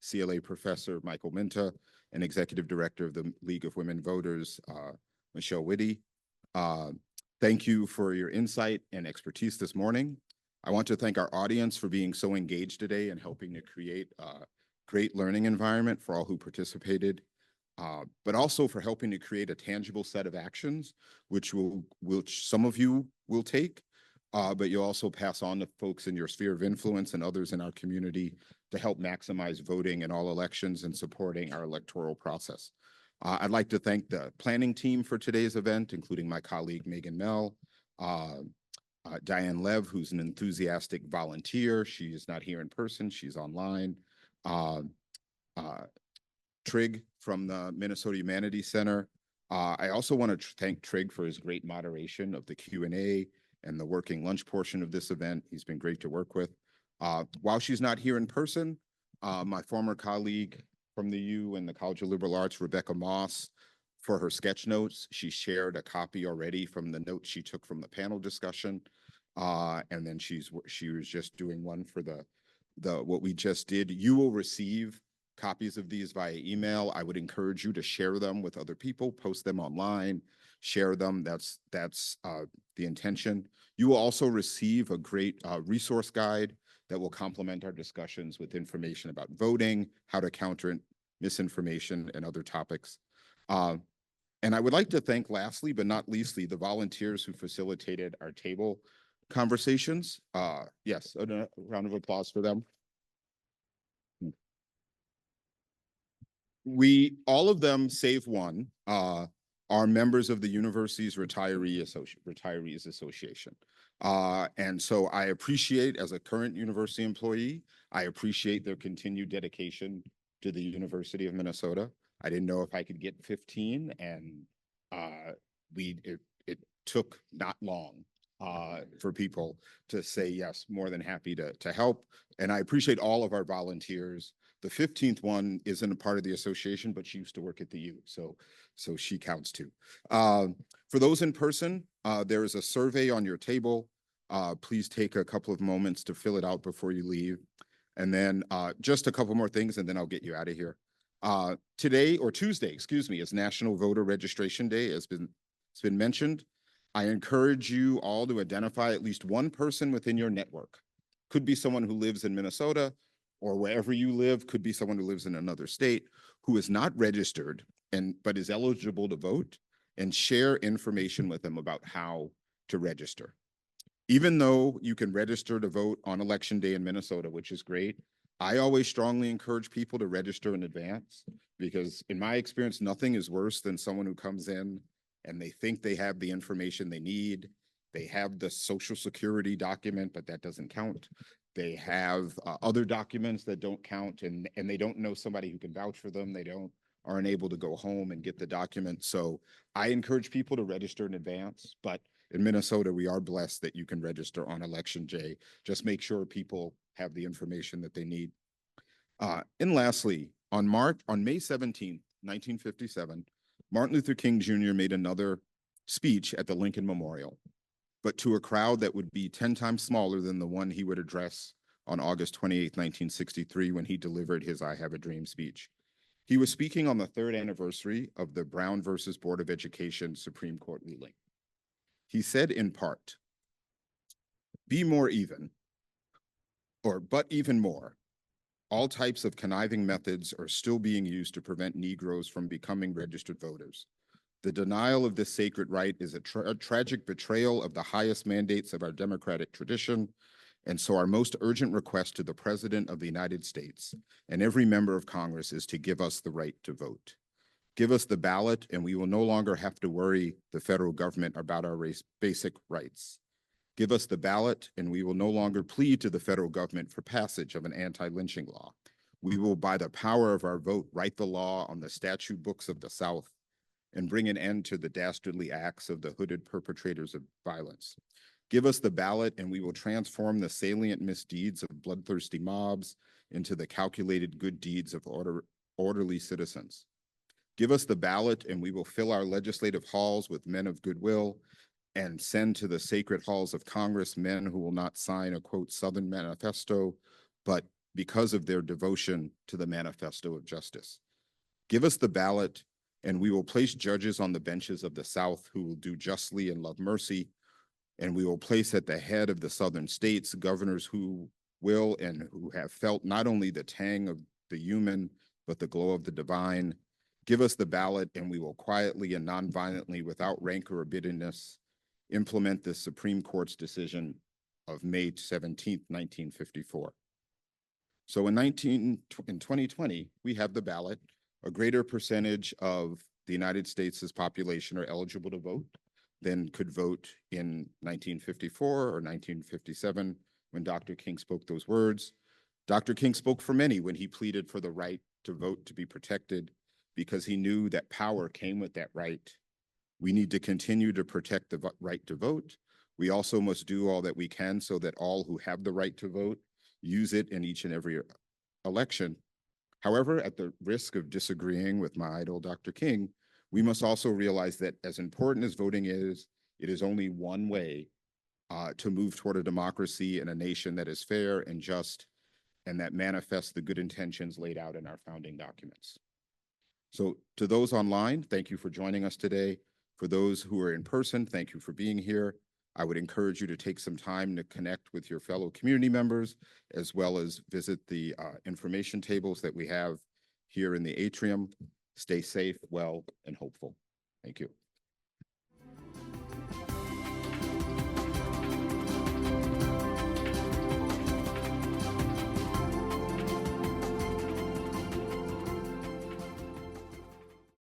CLA Professor Michael Minta, and Executive Director of the League of Women Voters, Michelle Whitty. Thank you for your insight and expertise this morning. I want to thank our audience for being so engaged today and helping to create a great learning environment for all who participated, but also for helping to create a tangible set of actions, which some of you will take, but you'll also pass on to folks in your sphere of influence and others in our community to help maximize voting in all elections and supporting our electoral process. I'd like to thank the planning team for today's event, including my colleague Megan Mell, Diane Lev, who's an enthusiastic volunteer. She is not here in person, she's online. Trig from the Minnesota Humanities Center. I also want to thank Trig for his great moderation of the Q&A and the working lunch portion of this event. He's been great to work with. While she's not here in person, my former colleague from the U and the College of Liberal Arts, Rebecca Moss, for her sketch notes. She shared a copy already from the notes she took from the panel discussion. And then she was just doing one for what we just did. You will receive copies of these via email. I would encourage you to share them with other people, post them online, share them. That's the intention. You will also receive a great resource guide that will complement our discussions with information about voting, how to counter misinformation, and other topics. And I would like to thank lastly, but not leastly, the volunteers who facilitated our table conversations. Yes, a round of applause for them. All of them, save one, are members of the university's Retirees Association. And so I appreciate, as a current university employee, I appreciate their continued dedication to the University of Minnesota. I didn't know if I could get 15, and it took not long for people to say yes, more than happy to help. And I appreciate all of our volunteers. The 15th one isn't a part of the association, but she used to work at the U, so she counts too. For those in person, there is a survey on your table. Please take a couple of moments to fill it out before you leave. And then just a couple more things, and then I'll get you out of here. Today, or Tuesday, excuse me, is National Voter Registration Day. It's been mentioned. I encourage you all to identify at least one person within your network. Could be someone who lives in Minnesota or wherever you live, could be someone who lives in another state who is not registered but is eligible to vote, and share information with them about how to register. Even though you can register to vote on Election Day in Minnesota, which is great, I always strongly encourage people to register in advance, because in my experience, nothing is worse than someone who comes in and they think they have the information they need. They have the Social Security document, but that doesn't count. They have other documents that don't count, and they don't know somebody who can vouch for them. They aren't able to go home and get the document. So I encourage people to register in advance, but in Minnesota, we are blessed that you can register on Election Day. Just make sure people have the information that they need. And lastly, on May 17th, 1957, Martin Luther King Jr. made another speech at the Lincoln Memorial, but to a crowd that would be 10 times smaller than the one he would address on August 28th, 1963, when he delivered his I Have a Dream speech. He was speaking on the 3rd anniversary of the Brown versus Board of Education Supreme Court ruling. He said in part, "Be more even, but even more. All types of conniving methods are still being used to prevent Negroes from becoming registered voters. The denial of this sacred right is a tragic betrayal of the highest mandates of our democratic tradition, and so our most urgent request to the President of the United States and every member of Congress is to give us the right to vote. Give us the ballot, and we will no longer have to worry the federal government about our basic rights. Give us the ballot, and we will no longer plead to the federal government for passage of an anti-lynching law. We will, by the power of our vote, write the law on the statute books of the South and bring an end to the dastardly acts of the hooded perpetrators of violence. Give us the ballot, and we will transform the salient misdeeds of bloodthirsty mobs into the calculated good deeds of orderly citizens. Give us the ballot, and we will fill our legislative halls with men of goodwill and send to the sacred halls of Congress men who will not sign a, quote, Southern manifesto, but because of their devotion to the manifesto of justice. Give us the ballot, and we will place judges on the benches of the South who will do justly and love mercy, and we will place at the head of the Southern states governors who will and who have felt not only the tang of the human, but the glow of the divine. Give us the ballot, and we will quietly and nonviolently, without rancor or bitterness, implement the Supreme Court's decision of May 17th, 1954. So in 2020, we have the ballot. A greater percentage of the United States' population are eligible to vote than could vote in 1954 or 1957 when Dr. King spoke those words. Dr. King spoke for many when he pleaded for the right to vote to be protected, because he knew that power came with that right. We need to continue to protect the right to vote. We also must do all that we can so that all who have the right to vote use it in each and every election. However, at the risk of disagreeing with my idol, Dr. King, we must also realize that as important as voting is, it is only one way to move toward a democracy and a nation that is fair and just, and that manifests the good intentions laid out in our founding documents. So to those online, thank you for joining us today. For those who are in person, thank you for being here. I would encourage you to take some time to connect with your fellow community members, as well as visit the information tables that we have here in the atrium. Stay safe, well, and hopeful. Thank you.